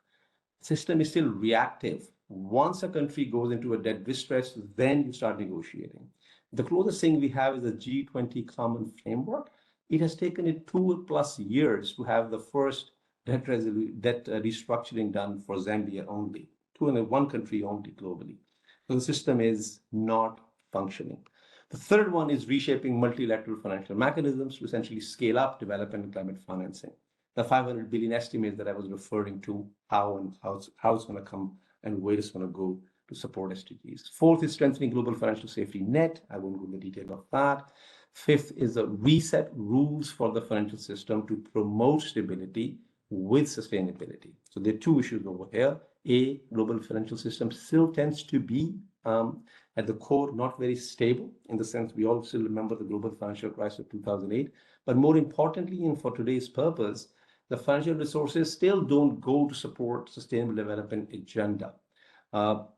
The system is still reactive. Once a country goes into a debt distress, then you start negotiating. The closest thing we have is a G20 common framework. It has taken it 2+ years to have the first debt restructuring done for Zambia only. 1 country only globally. So the system is not functioning. The third one is reshaping multilateral financial mechanisms to essentially scale up development and climate financing. The 500 billion estimate that I was referring to, how it's going to come and where it's going to go to support SDGs. 4th is strengthening global financial safety net. I won't go into detail of that. 5th is a reset rules for the financial system to promote stability with sustainability. So there are 2 issues over here. A, global financial system still tends to be at the core not very stable, in the sense we all still remember the global financial crisis of 2008. But more importantly, and for today's purpose, the financial resources still don't go to support sustainable development agenda.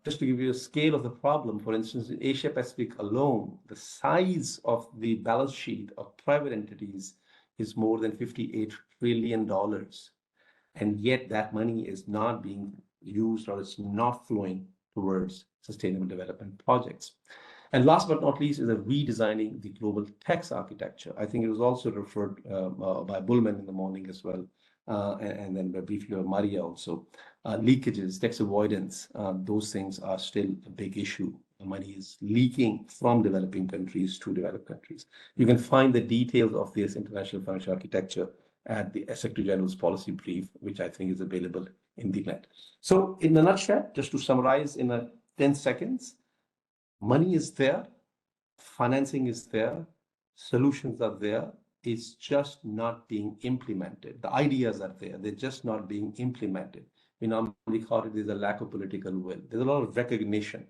Just to give you a scale of the problem, for instance, in Asia Pacific alone, the size of the balance sheet of private entities is more than $58 trillion. And yet that money is not being used, or it's not flowing towards sustainable development projects. And last but not least is a redesigning the global tax architecture. I think it was also referred by Bullmann in the morning as well, and then briefly by Maria also. Leakages, tax avoidance, those things are still a big issue. The money is leaking from developing countries to developed countries. You can find the details of this international financial architecture at the Secretary General's policy brief, which I think is available in the net. So in a nutshell, just to summarize in 10 seconds, money is there, financing is there, solutions are there, it's just not being implemented. The ideas are there, they're just not being implemented. We normally call it there's a lack of political will. There's a lot of recognition.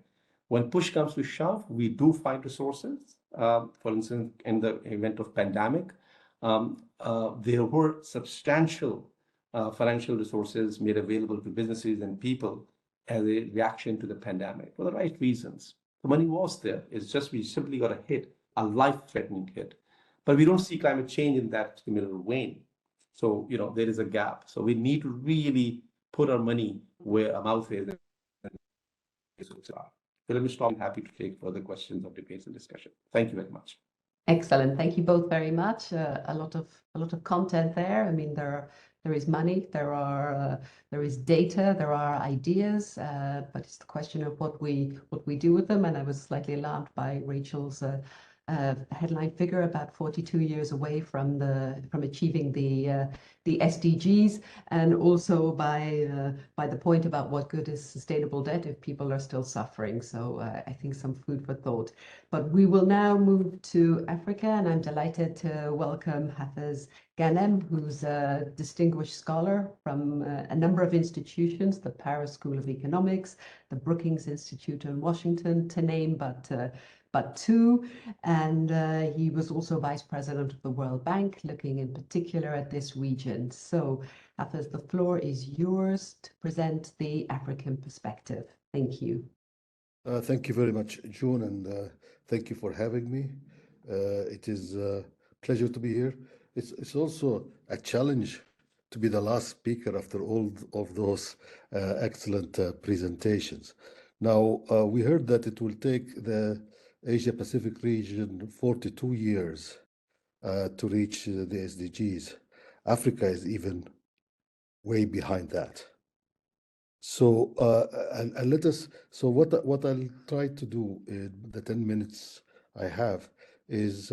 When push comes to shove, we do find resources. For instance, in the event of pandemic, there were substantial financial resources made available to businesses and people as a reaction to the pandemic for the right reasons. The money was there. It's just we simply got a hit, a life-threatening hit. But we don't see climate change in that similar vein. So, there is a gap. So we need to really put our money where our mouth is. So let me stop. I'm happy to take further questions or debates and discussion. Thank you very much. Excellent. Thank you both very much. A lot of content there. I mean, there is money, there is data, there are ideas, but it's the question of what we do with them. And I was slightly alarmed by Rachel's headline figure, about 42 years away from achieving the SDGs, and also by the point about what good is sustainable debt if people are still suffering. So I think some food for thought. But we will now move to Africa, and I'm delighted to welcome Hafez Ghanem, who's a distinguished scholar from a number of institutions, the Paris School of Economics, the Brookings Institute in Washington, to name but two. And he was also vice president of the World Bank, looking in particular at this region. So Hafez, the floor is yours to present the African perspective. Thank you. Thank you very much, June, and thank you for having me. It is a pleasure to be here. It's also a challenge to be the last speaker after all of those excellent presentations. Now, we heard that it will take the Asia-Pacific region 42 years to reach the SDGs. Africa is even way behind that. So, so what I'll try to do in the 10 minutes I have is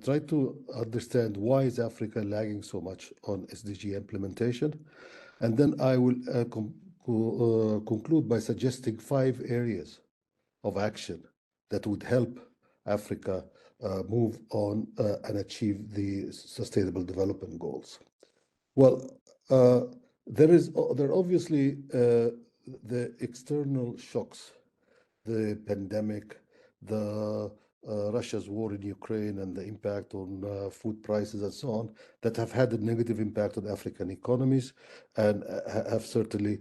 try to understand why is Africa lagging so much on SDG implementation. And then I will conclude by suggesting 5 areas of action that would help Africa move on and achieve the Sustainable Development Goals. Well, there are obviously the external shocks, the pandemic, the Russia's war in Ukraine and the impact on food prices and so on, that have had a negative impact on African economies and have certainly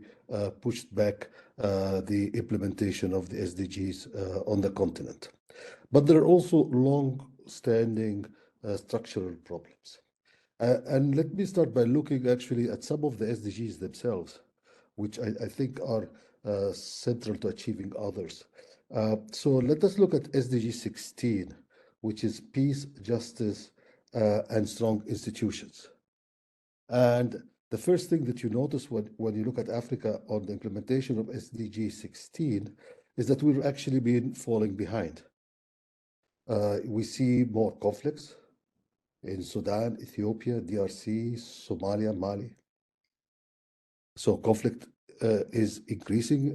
pushed back the implementation of the SDGs on the continent. But there are also long-standing structural problems. And let me start by looking actually at some of the SDGs themselves, which I think are central to achieving others. So let us look at SDG 16, which is peace, justice, and strong institutions. And the first thing that you notice when you look at Africa on the implementation of SDG 16 is that we've actually been falling behind. We see more conflicts in Sudan, Ethiopia, DRC, Somalia, Mali. So conflict is increasing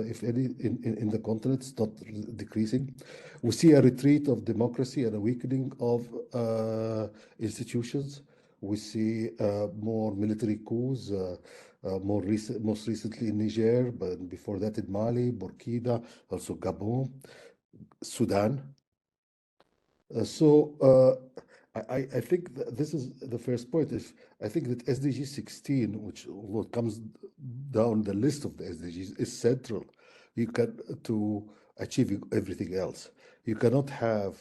if any, in the continent, it's not decreasing. We see a retreat of democracy and a weakening of institutions. We see more military coups, most recently in Niger, but before that in Mali, Burkina, also Gabon, Sudan. I think this is the first point. I think that SDG 16, which comes down the list of the SDGs, is central. To achieving everything else. You cannot have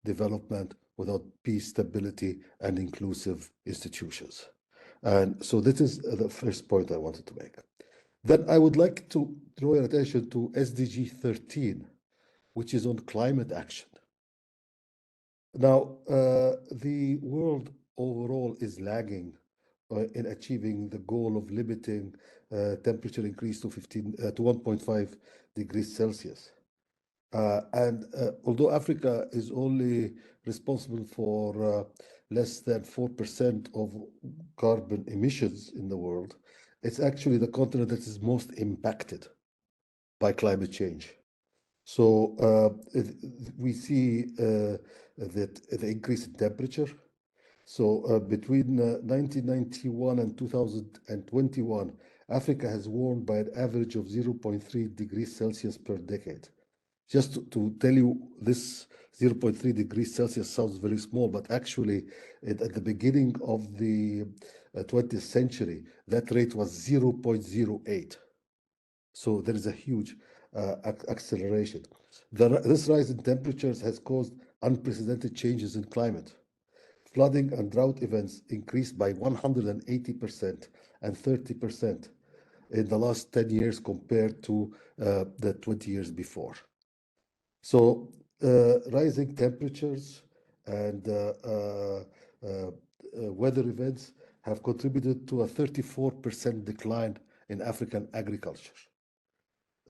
development without peace, stability, and inclusive institutions. And so this is the first point I wanted to make. Then I would like to draw your attention to SDG 13, which is on climate action. Now, the world overall is lagging in achieving the goal of limiting temperature increase to 1.5 degrees Celsius. And although Africa is only responsible for less than 4% of carbon emissions in the world, it's actually the continent that is most impacted by climate change. So we see that the increase in temperature. So between 1991 and 2021, Africa has warmed by an average of 0.3 degrees Celsius per decade. Just to tell you, this 0.3 degrees Celsius sounds very small, but actually at the beginning of the 20th century, that rate was 0.08. So there is a huge acceleration. This rise in temperatures has caused unprecedented changes in climate. Flooding and drought events increased by 180% and 30% in the last 10 years compared to the 20 years before. So rising temperatures and weather events have contributed to a 34% decline in African agriculture.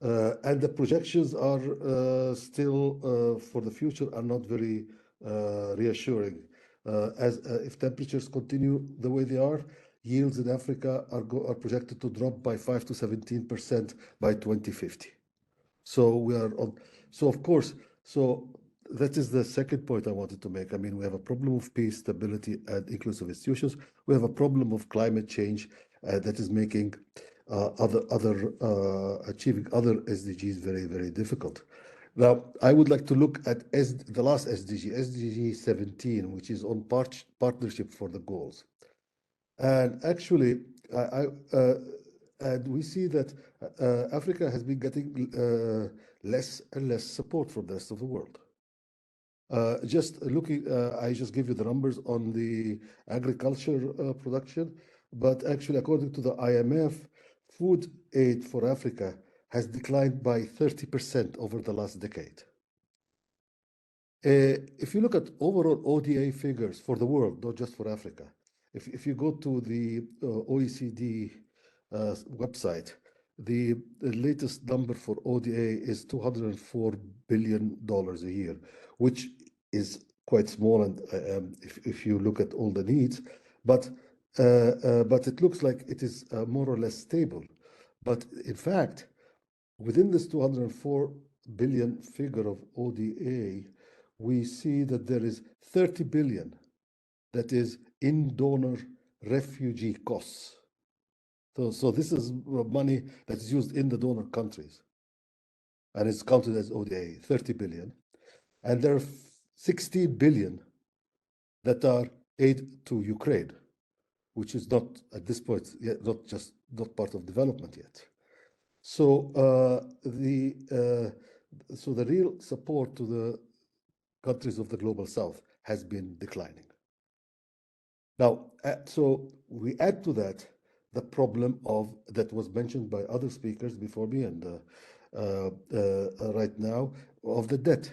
And the projections are still for the future are not very reassuring. As if temperatures continue the way they are, yields in Africa are projected to drop by 5 to 17% by 2050. So we are on. So of course, so that is the second point I wanted to make. I mean, we have a problem of peace, stability, and inclusive institutions. We have a problem of climate change that is making achieving other SDGs very, very difficult. Now, I would like to look at the last SDG, SDG 17, which is on partnership for the goals. And actually, and we see that Africa has been getting less and less support from the rest of the world. Just looking, I just give you the numbers on the agriculture production, but actually, according to the IMF, food aid for Africa has declined by 30% over the last decade. If you look at overall ODA figures for the world, not just for Africa, if you go to the OECD website, the latest number for ODA is $204 billion a year, which is quite small, and if you look at all the needs, but it looks like it is more or less stable. But in fact, within this 204 billion figure of ODA, we see that there is 30 billion that is in donor refugee costs. So this is money that is used in the donor countries, and it's counted as ODA, 30 billion. And there are 16 billion that are aid to Ukraine, which is not at this point yet, not part of development yet. So the real support to the countries of the global south has been declining. Now, so we add to that the problem of that was mentioned by other speakers before me and right now of the debt.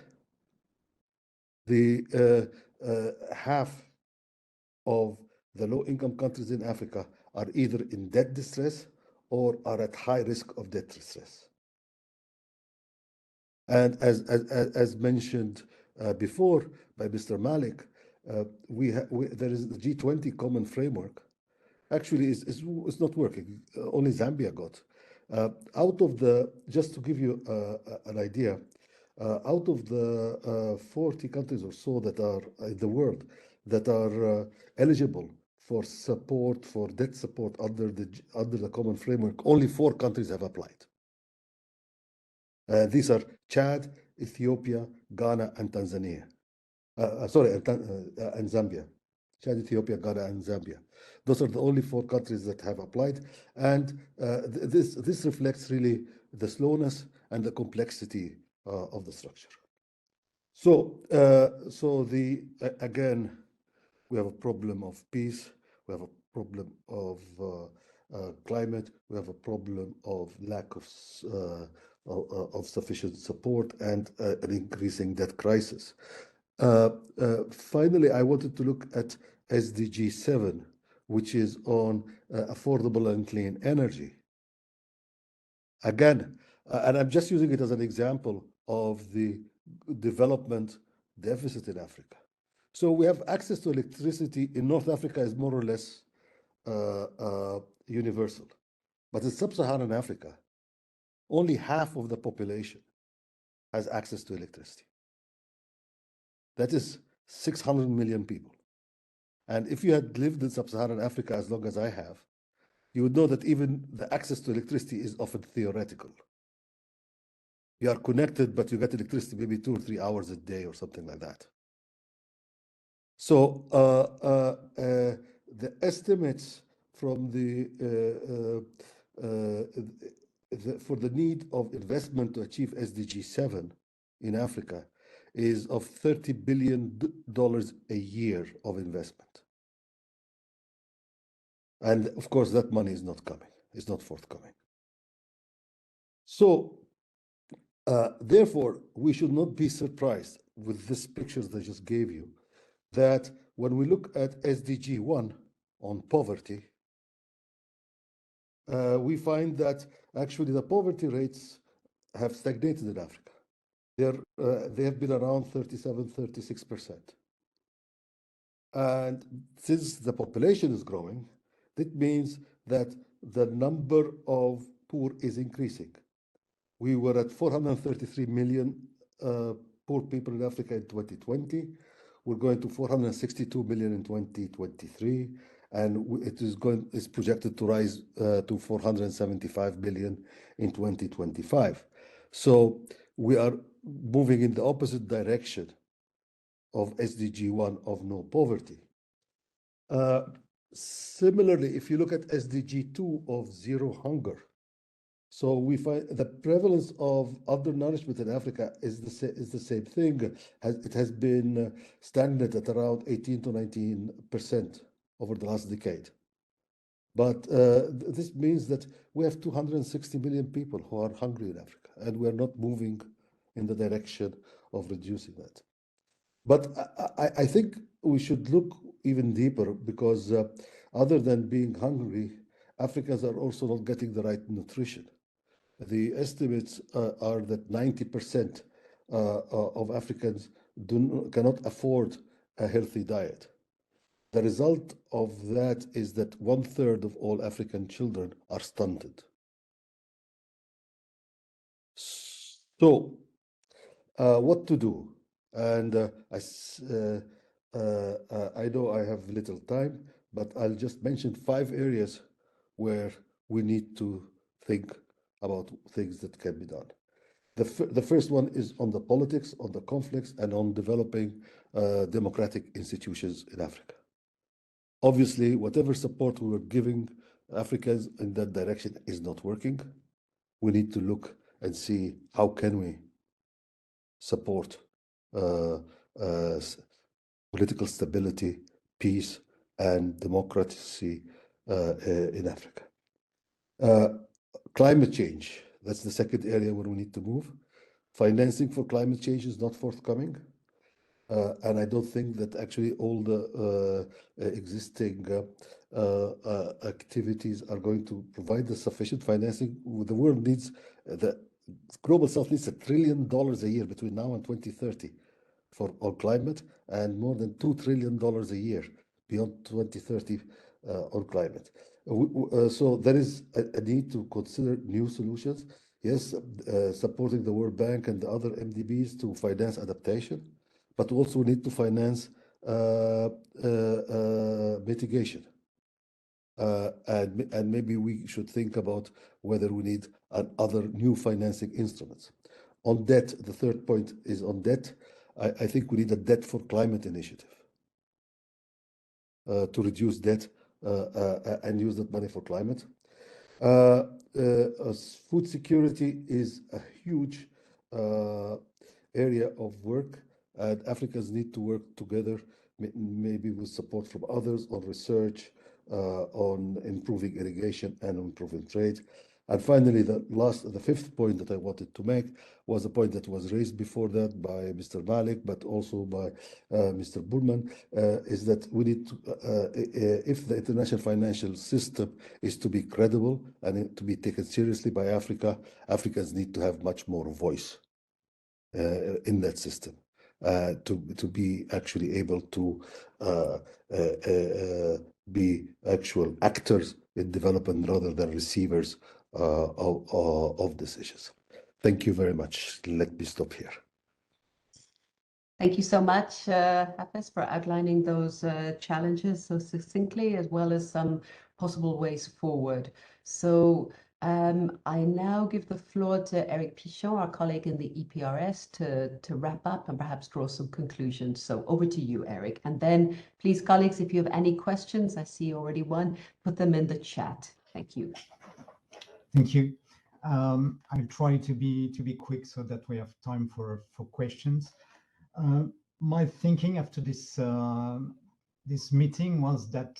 The half of the low-income countries in Africa are either in debt distress or are at high risk of debt distress. And as mentioned before by Mr. Malik, there is the G20 common framework. Actually, it's not working. Only Zambia got out of the. Just to give you an idea, out of the 40 countries or so that are in the world that are eligible for support, for debt support under the common framework, only 4 countries have applied. These are Chad, Ethiopia, Ghana, and Tanzania. And Zambia. Chad, Ethiopia, Ghana, and Zambia. Those are the only 4 countries that have applied, and this reflects really the slowness and the complexity of the structure. So, again, we have a problem of peace. We have a problem of climate. We have a problem of lack of sufficient support and an increasing debt crisis. Finally, I wanted to look at SDG 7, which is on affordable and clean energy. Again, and I'm just using it as an example of the development deficit in Africa. So we have access to electricity in North Africa is more or less universal. But in sub-Saharan Africa, only half of the population has access to electricity. That is 600 million people. And if you had lived in sub-Saharan Africa as long as I have, you would know that even the access to electricity is often theoretical. You are connected, but you get electricity maybe 2 or 3 hours a day or something like that. So the estimates from for the need of investment to achieve SDG 7 in Africa is of $30 billion a year of investment. And of course, that money is not coming, it's not forthcoming. So therefore, we should not be surprised with these pictures that I just gave you, that when we look at SDG 1 on poverty, we find that actually the poverty rates have stagnated in Africa. They have been around 37, 36%. And since the population is growing, that means that the number of poor is increasing. We were at 433 million poor people in Africa in 2020. We're going to 462 million in 2023, and it's projected to rise to 475 million in 2025. So we are moving in the opposite direction of SDG 1 of no poverty. Similarly, if you look at SDG 2 of zero hunger, so we find the prevalence of undernourishment in Africa is the same thing. It has been stagnant at around 18 to 19% over the last decade. But this means that we have 260 million people who are hungry in Africa, and we are not moving in the direction of reducing that. But I think we should look even deeper, because other than being hungry, Africans are also not getting the right nutrition. The estimates are that 90% of Africans cannot afford a healthy diet. The result of that is that 1/3 of all African children are stunted. So, what to do? And I know I have little time, but I'll just mention 5 areas where we need to think about things that can be done. The first one is on the politics, on the conflicts, and on developing democratic institutions in Africa. Obviously, whatever support we were giving Africans in that direction is not working. We need to look and see how can we support political stability, peace, and democracy in Africa. Climate change, that's the second area where we need to move. Financing for climate change is not forthcoming. And I don't think that actually all the existing activities are going to provide the sufficient financing. The world needs, the Global South needs $1 trillion a year between now and 2030 on climate, and more than $2 trillion a year beyond 2030 on climate. So there is a need to consider new solutions. Yes, supporting the World Bank and the other MDBs to finance adaptation, but also need to finance mitigation. And maybe we should think about whether we need other new financing instruments. On debt, the third point is on debt. I think we need a debt for climate initiative to reduce debt and use that money for climate. Food security is a huge area of work, and Africans need to work together, maybe with support from others on research, on improving irrigation and improving trade. And finally, the fifth point that I wanted to make was a point that was raised before that by Mr. Malik, but also by Mr. Bullmann, is that we need to, if the international financial system is to be credible and to be taken seriously by Africa, Africans need to have much more voice in that system. To be actually able to be actual actors in development rather than receivers of decisions. Thank you very much. Let me stop here. Thank you so much, Hafez, for outlining those challenges so succinctly, as well as some possible ways forward. So I now give the floor to Eric Pichon, our colleague in the EPRS, to wrap up and perhaps draw some conclusions. So over to you, Eric. And then please, colleagues, if you have any questions, I see already one, put them in the chat. Thank you. Thank you. I'll try to be quick so that we have time for questions. My thinking after this this meeting was that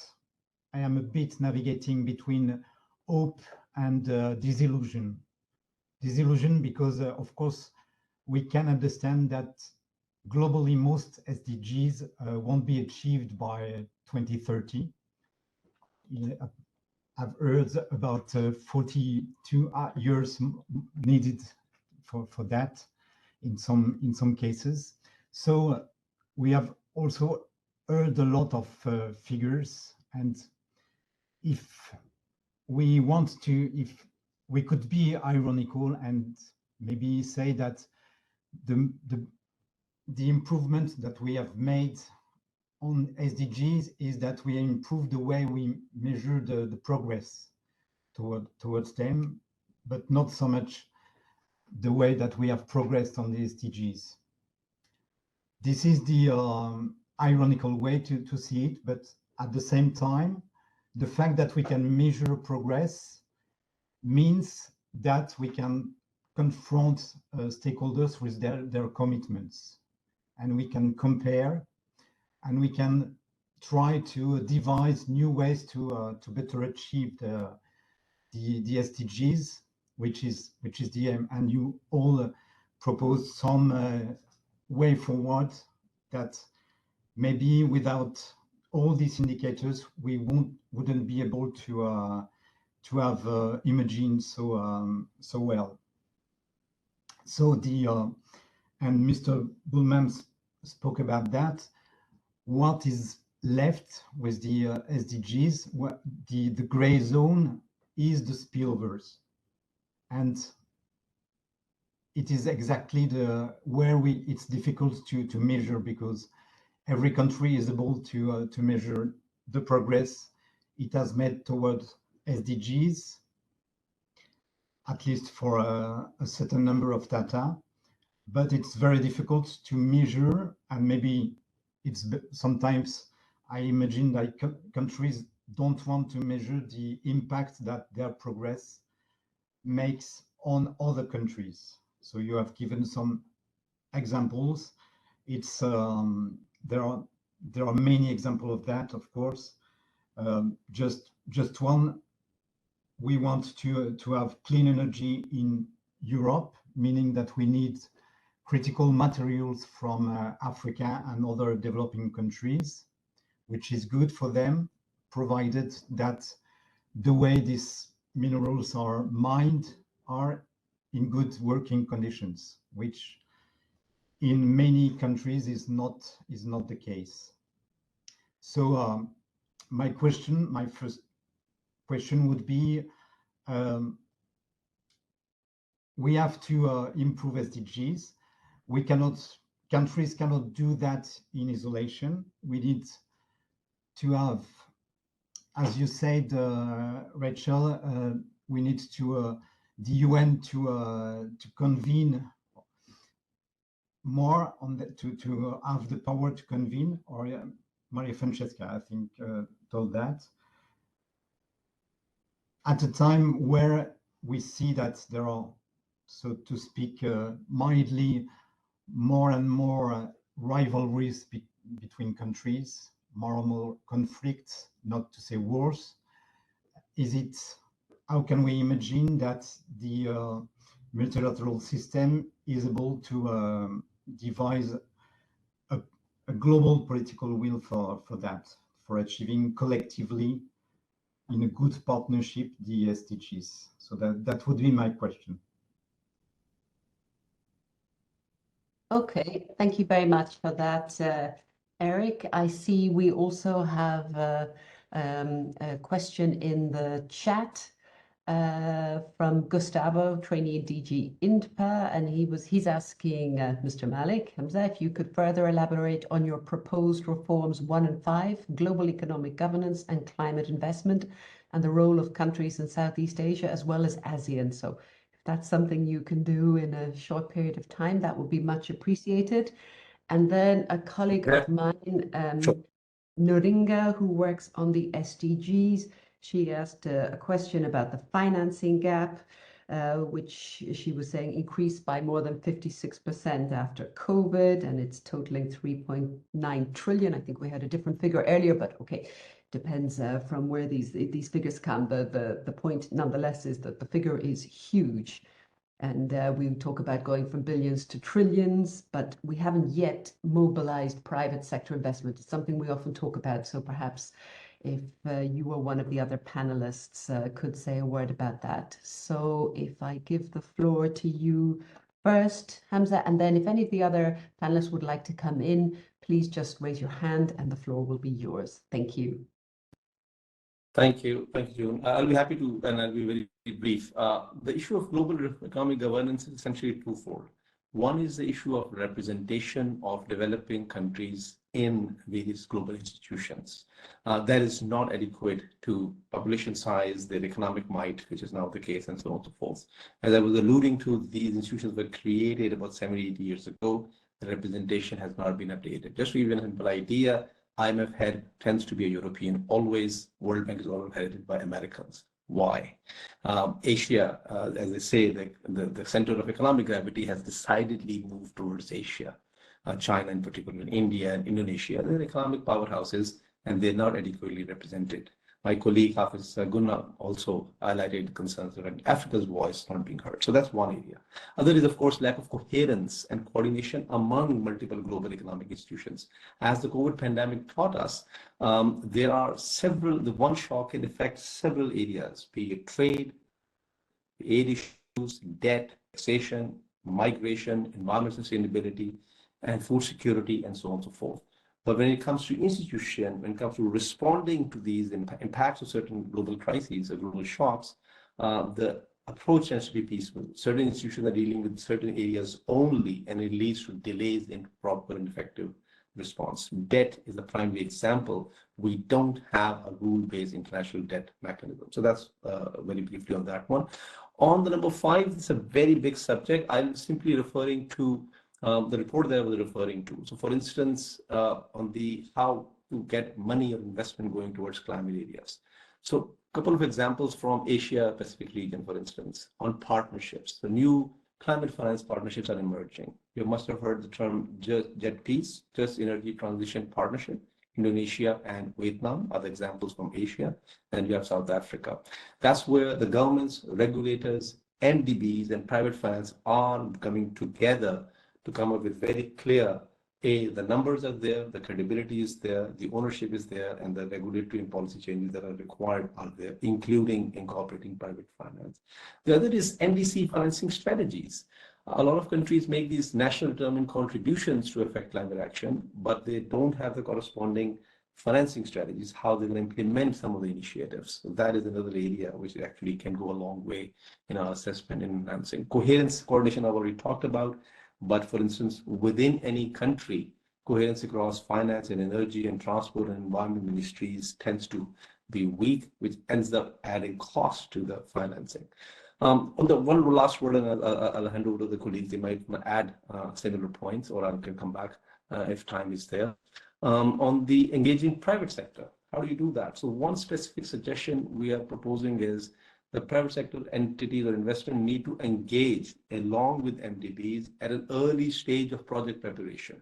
I am a bit navigating between hope and disillusion. Disillusion because, of course, we can understand that globally most SDGs won't be achieved by 2030. I've heard about 42 years needed for that in some cases. So we have also heard a lot of figures, and if we want to, if we could be ironical and maybe say that the improvement that we have made on SDGs is that we improve the way we measure the progress towards them, but not so much the way that we have progressed on the SDGs. This is the ironical way to see it, but at the same time, the fact that we can measure progress means that we can confront stakeholders with their commitments, and we can compare, and we can try to devise new ways to better achieve the SDGs, which is the aim. And you all propose some way forward that maybe without all these indicators we wouldn't be able to have imagined so well. So and Mr. Bullmann spoke about that. What is left with the SDGs, the gray zone is the spillovers, and it is exactly where it's difficult to measure, because every country is able to measure the progress it has made towards SDGs, at least for a certain number of data, but it's very difficult to measure, and maybe it's sometimes I imagine that countries don't want to measure the impact that their progress makes on other countries. So you have given some examples. It's there are many examples of that, of course. Just one. We want to have clean energy in Europe, meaning that we need critical materials from Africa and other developing countries, which is good for them, provided that the way these minerals are mined are in good working conditions, which in many countries is not the case. So my first question would be, we have to improve SDGs. Countries cannot do that in isolation. We need to have, as you said, Rachel, we need to the UN to convene more on to have the power to convene, or Maria Francesca, I think, told that. At a time where we see that there are, so to speak, mildly more and more rivalries between countries, more and more conflicts, not to say wars? How can we imagine that the multilateral system is able to devise a global political will for that, for achieving collectively in a good partnership the SDGs? So that would be my question. Okay, thank you very much for that, Eric. I see we also have a question in the chat from Gustavo, trainee in DG INTPA, and he's asking Mr. Malik, Hamza, if you could further elaborate on your proposed reforms 1 and 5, global economic governance and climate investment, and the role of countries in Southeast Asia as well as ASEAN. So if that's something you can do in a short period of time, that would be much appreciated. And then a colleague of mine, Nuringa, who works on the SDGs, she asked a question about the financing gap, which she was saying increased by more than 56% after COVID, and it's totaling 3.9 trillion. I think we had a different figure earlier, but okay, depends from where these figures come. The point nonetheless is that the figure is huge. And we talk about going from billions to trillions, but we haven't yet mobilized private sector investment. It's something we often talk about. So perhaps if you or one of the other panelists could say a word about that. So if I give the floor to you first, Hamza, and then if any of the other panelists would like to come in, please just raise your hand and the floor will be yours. Thank you. Thank you, June. I'll be happy to, and I'll be very brief. The issue of global economic governance is essentially twofold. One is the issue of representation of developing countries in various global institutions. That is not adequate to population size, their economic might, which is now the case, and so on and so forth. As I was alluding to, these institutions were created about 70, 80 years ago. The representation has not been updated. Just to give you a simple idea, IMF head tends to be a European always. World Bank is always headed by Americans. Why? Asia, as I say, the center of economic gravity has decidedly moved towards Asia. China in particular, India and Indonesia, they're economic powerhouses and they're not adequately represented. My colleague Hafiz Gunnar also highlighted concerns around Africa's voice not being heard. So that's one area. Other is, of course, lack of coherence and coordination among multiple global economic institutions. As the COVID pandemic taught us, there are the one shock can affect several areas, be it trade, aid issues, debt, taxation, migration, environmental sustainability, and food security, and so on and so forth. But when it comes to institution, when it comes to responding to these impacts of certain global crises or global shocks, the approach has to be peaceful. Certain institutions are dealing with certain areas only, and it leads to delays in proper and effective response. Debt is a primary example. We don't have a rule-based international debt mechanism. So that's very briefly on that one. On the number 5, it's a very big subject. I'm simply referring to the report that I was referring to. So for instance, on the how to get money or investment going towards climate areas. So a couple of examples from Asia Pacific region, for instance, on partnerships. The new climate finance partnerships are emerging. You must have heard the term JETPs, Just Energy Transition Partnership. Indonesia and Vietnam are the examples from Asia, and you have South Africa. That's where the governments, regulators, MDBs, and private finance are coming together to come up with very clear, the numbers are there, the credibility is there, the ownership is there, and the regulatory and policy changes that are required are there, including incorporating private finance. The other is NDC financing strategies. A lot of countries make these national determined contributions to affect climate action, but they don't have the corresponding financing strategies, how they're going to implement some of the initiatives. So that is another area which actually can go a long way in our assessment and enhancing. Coherence, coordination I've already talked about. But for instance, within any country, coherence across finance and energy and transport and environment ministries tends to be weak, which ends up adding cost to the financing. On the one last word, and I'll hand over to the colleagues, they might add similar points, or I can come back if time is there. On the engaging private sector, how do you do that? So one specific suggestion we are proposing is the private sector entities or investors need to engage along with MDBs at an early stage of project preparation.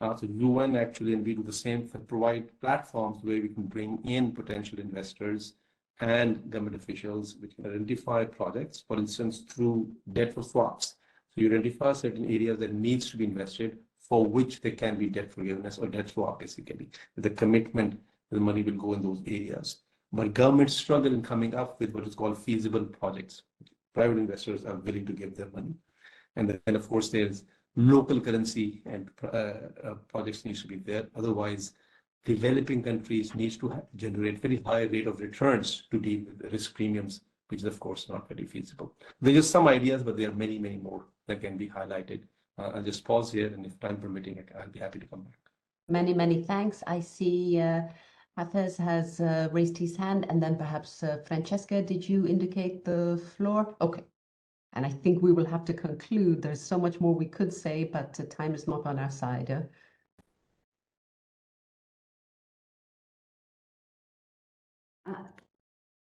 So UN actually, and we do the same, provide platforms where we can bring in potential investors and government officials, which can identify projects, for instance, through debt for swaps. So you identify certain areas that needs to be invested, for which there can be debt forgiveness or debt swap, basically. The commitment that the money will go in those areas. But governments struggle in coming up with what is called feasible projects. Private investors are willing to give their money. And then, of course, there's local currency and projects needs to be there. Otherwise, developing countries needs to generate very high rate of returns to deal with the risk premiums, which is, of course, not very feasible. There are just some ideas, but there are many, many more that can be highlighted. I'll just pause here, and if time permitting, I'll be happy to come back. Many, many thanks. I see Hafez has raised his hand, and then perhaps Francesca, did you indicate the floor? Okay. And I think we will have to conclude. There's so much more we could say, but time is not on our side.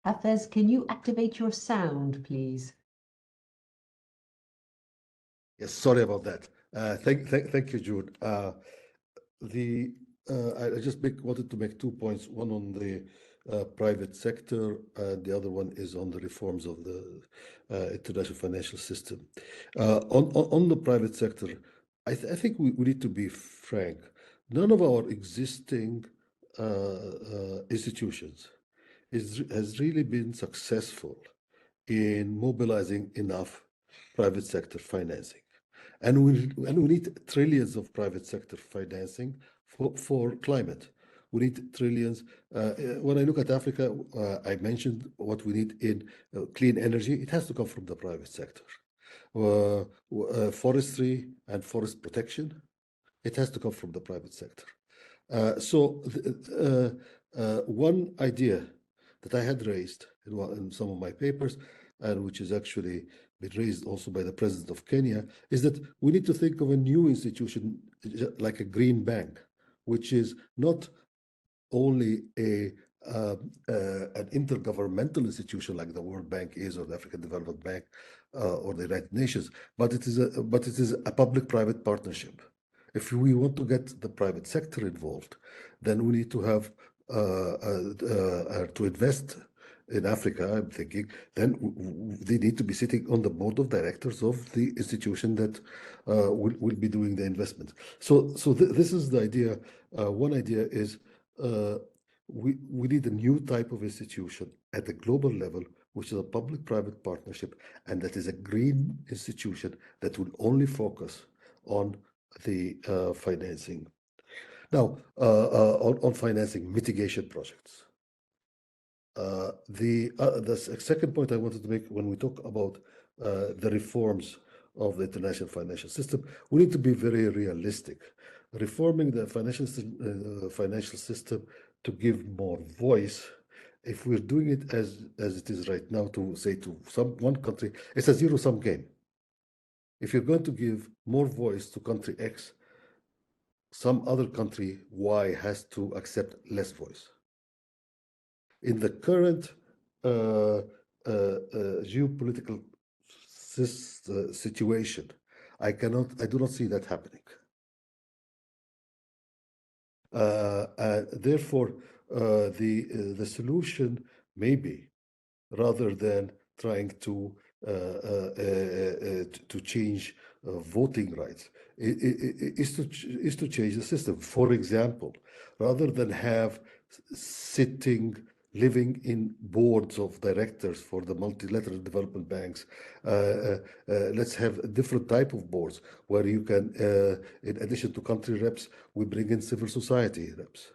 Hafez, can you activate your sound, please? Yes, sorry about that. Thank you, Jude. I just wanted to make 2 points, one on the private sector, and the other one is on the reforms of the international financial system. On the private sector, I think we need to be frank. None of our existing institutions has really been successful in mobilizing enough private sector financing. And we need trillions of private sector financing for climate. We need trillions. When I look at Africa, I mentioned what we need in clean energy. It has to come from the private sector. Forestry and forest protection, it has to come from the private sector. One idea that I had raised in some of my papers, and which is actually been raised also by the president of Kenya, is that we need to think of a new institution like a green bank, which is not only an intergovernmental institution like the World Bank is, or the African Development Bank, or the United Nations, but it is a public-private partnership. If we want to get the private sector involved, then we need to have to invest in Africa, I'm thinking, then they need to be sitting on the board of directors of the institution that will be doing the investment. So this is the idea. One idea is we need a new type of institution at the global level, which is a public-private partnership, and that is a green institution that will only focus on the financing. Now, on financing mitigation projects. The second point I wanted to make when we talk about the reforms of the international financial system, we need to be very realistic. Reforming the financial system to give more voice, if we're doing it as it is right now, to say to one country, it's a zero-sum game. If you're going to give more voice to country X, some other country Y has to accept less voice. In the current geopolitical situation, I do not see that happening. Therefore, the solution may be, rather than trying to change voting rights, is to change the system. For example, rather than have living in boards of directors for the multilateral development banks, let's have a different type of boards where you can, in addition to country reps, we bring in civil society reps.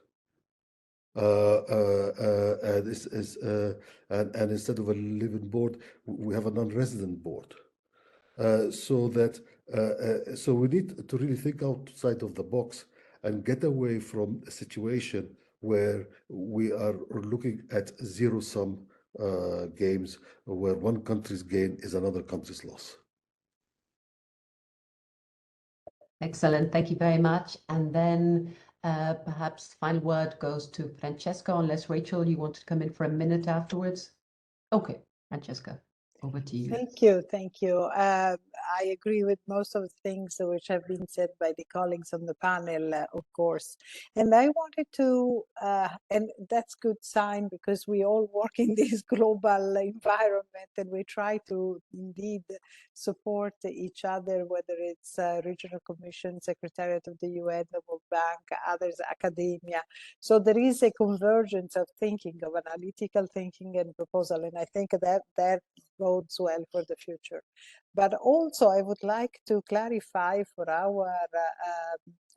And instead of a living board, we have a non-resident board. So we need to really think outside of the box and get away from a situation where we are looking at zero-sum games, where one country's gain is another country's loss. Excellent, thank you very much. And then perhaps final word goes to Francesca, unless Rachel, you want to come in for a minute afterwards? Okay, Francesca, over to you. Thank you. I agree with most of the things which have been said by the colleagues on the panel, of course. And I wanted to, and that's good sign because we all work in this global environment and we try to indeed support each other, whether it's Regional Commission, Secretariat of the UN, the World Bank, others, academia. So there is a convergence of thinking, of analytical thinking and proposal. And I think that bodes well for the future. But also I would like to clarify for our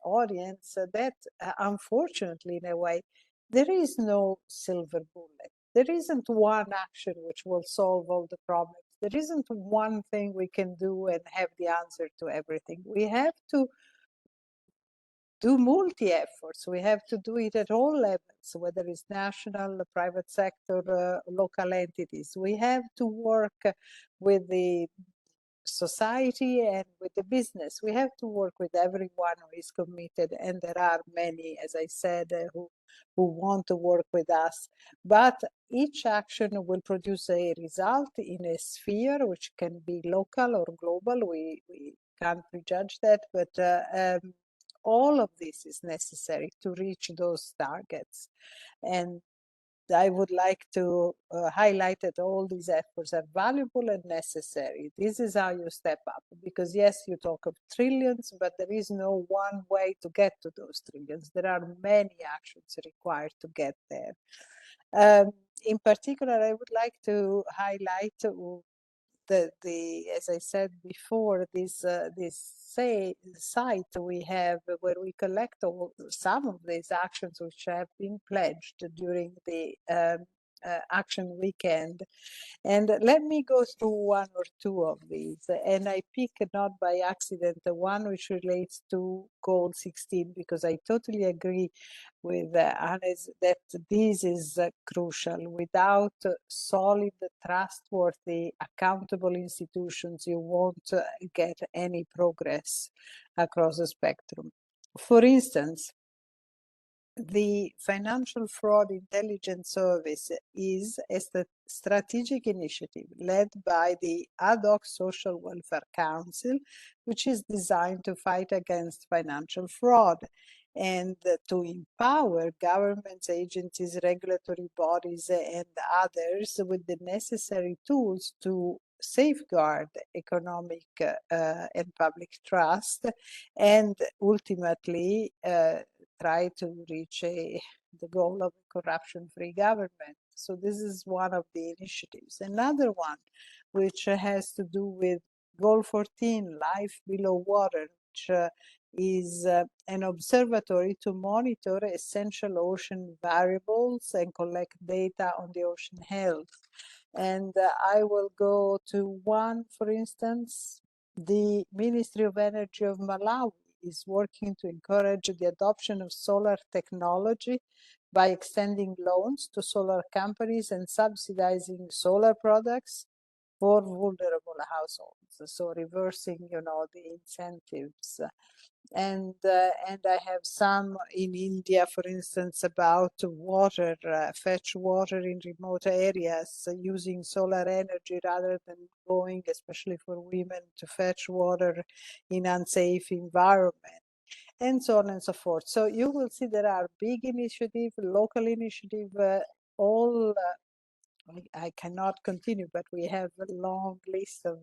audience that unfortunately, in a way, there is no silver bullet. There isn't one action which will solve all the problems. There isn't one thing we can do and have the answer to everything. We have to do multi-efforts. We have to do it at all levels, whether it's national, the private sector, local entities. We have to work with the society and with the business. We have to work with everyone who is committed, and there are many, as I said, who want to work with us. But each action will produce a result in a sphere which can be local or global. We can't prejudge that, but all of this is necessary to reach those targets. And I would like to highlight that all these efforts are valuable and necessary. This is how you step up, because yes, you talk of trillions, but there is no one way to get to those trillions. There are many actions required to get there. In particular, I would like to highlight as I said before, this site we have where we collect some of these actions which have been pledged during the action weekend. And let me go through one or two of these. And I pick not by accident the one which relates to goal 16, because I totally agree with Hannes that this is crucial. Without solid, trustworthy, accountable institutions, you won't get any progress across the spectrum. For instance, the Financial Fraud Intelligence Service is a strategic initiative led by the Ad Hoc Social Welfare Council, which is designed to fight against financial fraud and to empower governments, agencies, regulatory bodies, and others with the necessary tools to safeguard economic and public trust, and ultimately try to reach the goal of a corruption-free government. So this is one of the initiatives. Another one, which has to do with Goal 14, Life Below Water, which is an observatory to monitor essential ocean variables and collect data on the ocean health. And I will go to one, for instance, the Ministry of Energy of Malawi is working to encourage the adoption of solar technology by extending loans to solar companies and subsidizing solar products for vulnerable households. So reversing, the incentives. And I have some in India, for instance, about water, fetch water in remote areas using solar energy rather than going, especially for women, to fetch water in unsafe environment, and so on and so forth. So you will see there are big initiatives, local initiatives, all I cannot continue, but we have a long list of,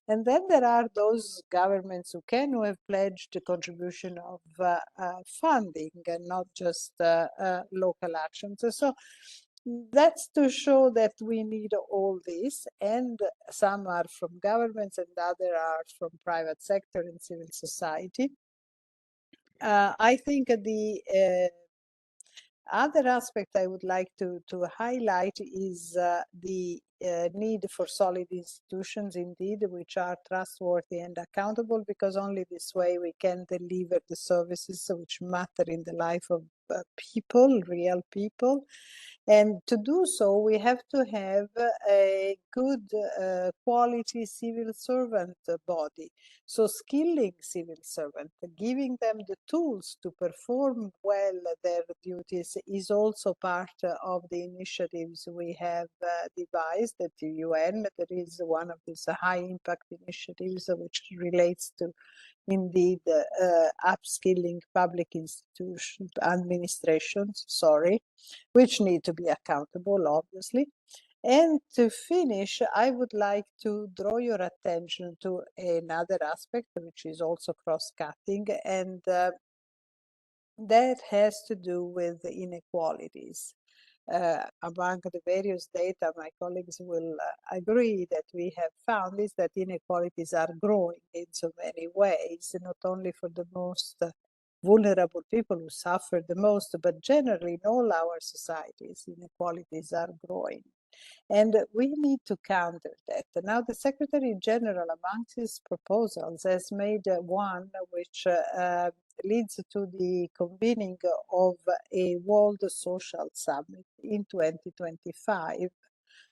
and then there are those governments who have pledged a contribution of funding and not just local actions. So that's to show that we need all this, and some are from governments and other are from private sector and civil society. I think the other aspect I would like to highlight is the need for solid institutions, indeed, which are trustworthy and accountable, because only this way we can deliver the services which matter in the life of people, real people. And to do so, we have to have a good quality civil servant body. So skilling civil servants, giving them the tools to perform well their duties is also part of the initiatives we have devised. is that the UN, there is one of these high impact initiatives which relates to indeed upskilling public institutions, administrations, which need to be accountable, obviously. And to finish, I would like to draw your attention to another aspect, which is also cross-cutting, and that has to do with inequalities. Among the various data, my colleagues will agree that we have found is that inequalities are growing in so many ways, not only for the most vulnerable people who suffer the most, but generally in all our societies, inequalities are growing. And we need to counter that. Now, the Secretary General, amongst his proposals, has made one which leads to the convening of a World Social Summit in 2025.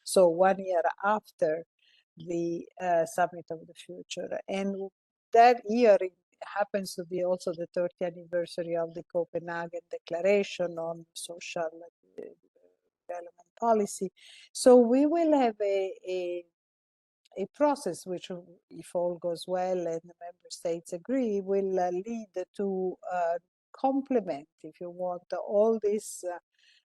So 1 year after the Summit of the Future. And that year it happens to be also the 30th anniversary of the Copenhagen Declaration on Social Development Policy. So we will have a process which, if all goes well and the member states agree, will lead to complement, if you want, all this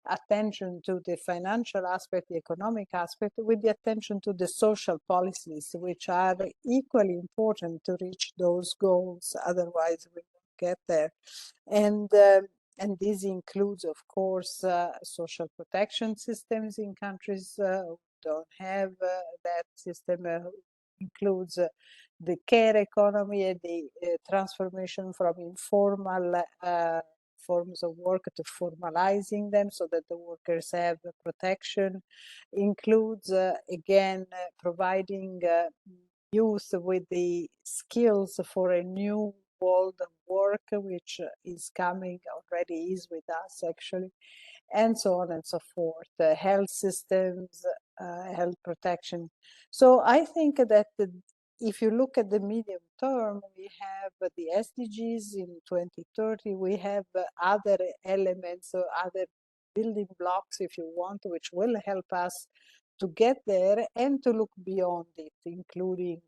attention to the financial aspect, the economic aspect, with the attention to the social policies, which are equally important to reach those goals. Otherwise, we won't get there. And this includes, of course, social protection systems in countries who don't have that system. Includes the care economy and the transformation from informal forms of work to formalizing them so that the workers have protection. Includes, again, providing youth with the skills for a new world of work, which is coming, already is with us actually, and so on and so forth. Health systems, health protection. So I think that if you look at the medium term, we have the SDGs in 2030, we have other elements or other building blocks, if you want, which will help us to get there and to look beyond it, including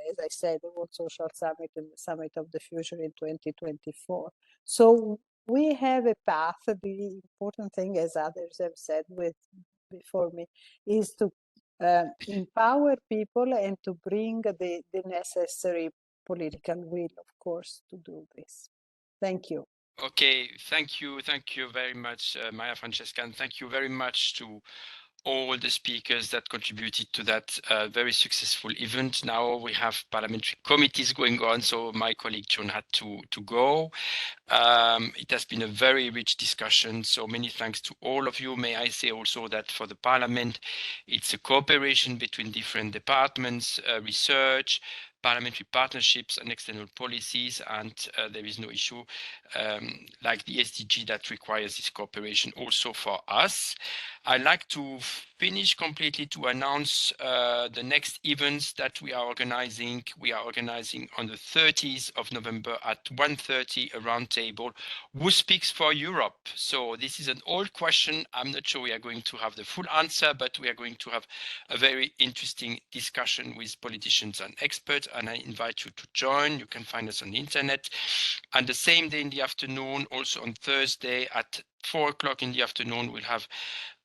as I said, the World Social Summit and the Summit of the Future in 2024. So we have a path. The important thing, as others have said before me, is to empower people and to bring the necessary political will, of course, to do this. Thank you. Okay, thank you very much, Maria Francesca, and thank you very much to all the speakers that contributed to that very successful event. Now we have parliamentary committees going on, so my colleague John had to go. It has been a very rich discussion, so many thanks to all of you. May I say also that for the Parliament, it's a cooperation between different departments, research, parliamentary partnerships and external policies, and there is no issue like the SDG that requires this cooperation also for us. I'd like to finish completely to announce the next events that we are organizing. We are organizing on the 30th of November at 1:30 a roundtable. Who speaks for Europe? So this is an old question. I'm not sure we are going to have the full answer, but we are going to have a very interesting discussion with politicians and experts, and I invite you to join. You can find us on the internet. And the same day in the afternoon, also on Thursday at 4 o'clock in the afternoon, we'll have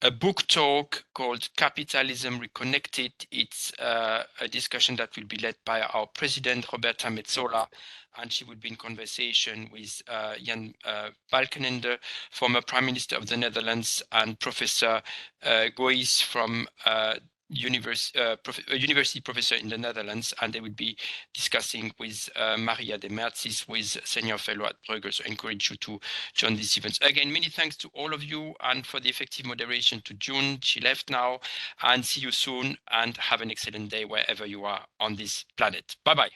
a book talk called Capitalism Reconnected. It's a discussion that will be led by our president, Roberta Metsola, and she will be in conversation with Jan Balkenende, former Prime Minister of the Netherlands, and Professor Gois from university professor in the Netherlands, and they will be discussing with Maria de Mertzis, with senior fellow at Bruegel. So I encourage you to join these events. Again, many thanks to all of you, and for the effective moderation to June. She left now, and see you soon, and have an excellent day wherever you are on this planet. Bye-bye.